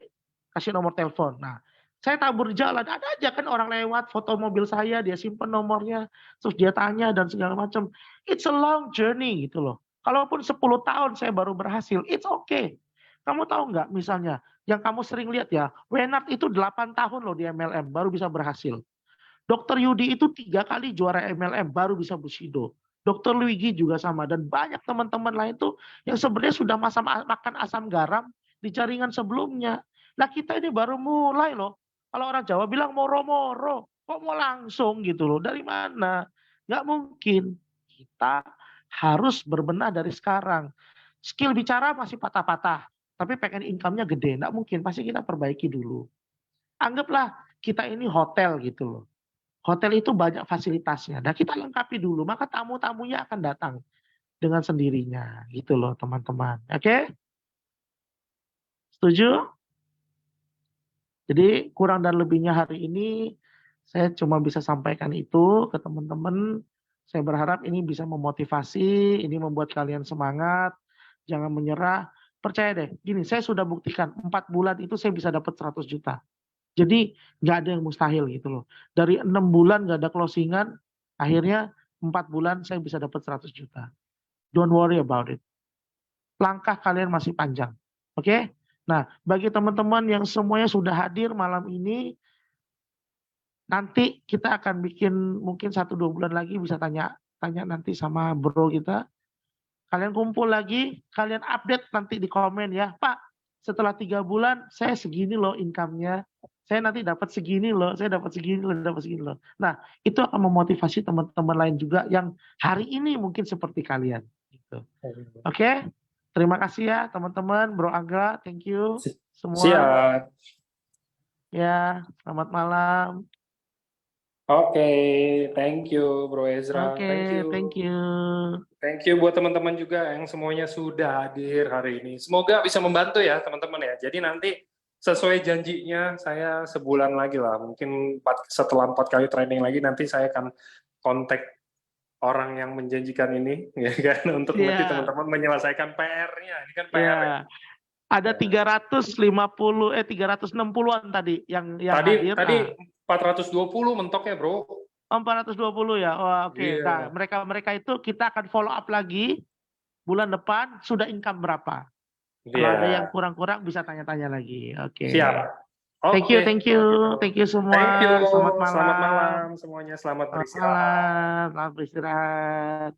kasih nomor telepon. Nah, saya tabur di jalan, ada aja kan orang lewat foto mobil saya, dia simpen nomornya, terus dia tanya dan segala macam. It's a long journey gitu loh. Kalaupun 10 tahun saya baru berhasil, it's okay. Kamu tahu nggak misalnya, yang kamu sering lihat ya, Wenard itu 8 tahun loh di MLM, baru bisa berhasil. Dokter Yudi itu 3 kali juara MLM, baru bisa Bushido. Dokter Luigi juga sama, dan banyak teman-teman lain tuh yang sebenarnya sudah makan asam garam di jaringan sebelumnya. Nah kita ini baru mulai loh. Kalau orang Jawa bilang moro-moro, kok mau langsung gitu loh, dari mana? Nggak mungkin. Kita harus berbenah dari sekarang. Skill bicara masih patah-patah, tapi pengen income-nya gede, nggak mungkin, pasti kita perbaiki dulu. Anggaplah kita ini hotel gitu loh. Hotel itu banyak fasilitasnya. Nah, kita lengkapi dulu, maka tamu-tamunya akan datang dengan sendirinya, gitu loh, teman-teman. Oke? Setuju? Jadi kurang dan lebihnya hari ini saya cuma bisa sampaikan itu ke teman-teman. Saya berharap ini bisa memotivasi, ini membuat kalian semangat, jangan menyerah. Percaya deh, gini, saya sudah buktikan 4 bulan itu saya bisa dapat 100 juta. Jadi nggak ada yang mustahil gitu loh. Dari 6 bulan nggak ada closingan, akhirnya 4 bulan saya bisa dapat 100 juta. Don't worry about it. Langkah kalian masih panjang. Oke? Nah, bagi teman-teman yang semuanya sudah hadir malam ini, nanti kita akan bikin mungkin 1-2 bulan lagi bisa tanya nanti sama bro kita. Kalian kumpul lagi, kalian update nanti di komen ya. Pak, setelah 3 bulan saya segini loh income-nya. Saya nanti dapat segini loh, saya dapat segini loh, dapat segini loh. Nah, itu akan memotivasi teman-teman lain juga yang hari ini mungkin seperti kalian. Gitu. Oke? Terima kasih ya teman-teman, Bro Angga, thank you semua.
Siap.
Ya, selamat malam.
Oke, thank you Bro Ezra.
Oke,
Thank you.
thank you.
Thank you buat teman-teman juga yang semuanya sudah hadir hari ini. Semoga bisa membantu ya teman-teman ya. Jadi nanti sesuai janjinya saya sebulan lagi lah. Mungkin setelah 4 kali training lagi nanti saya akan kontak orang yang menjanjikan ini ya kan untuk nanti teman-teman menyelesaikan PR-nya. Ini kan PR ya.
Ada 360-an tadi yang hadir.
Tadi 420 mentoknya, Bro.
420 ya. Oh, oke.
Iya.
Nah, mereka itu kita akan follow up lagi bulan depan sudah income berapa. Kalau ada yang kurang-kurang bisa tanya-tanya lagi. Oke.
Siap.
Thank you semua.
Thank you.
Selamat malam.
Selamat malam semuanya. Selamat beristirahat.
Selamat beristirahat.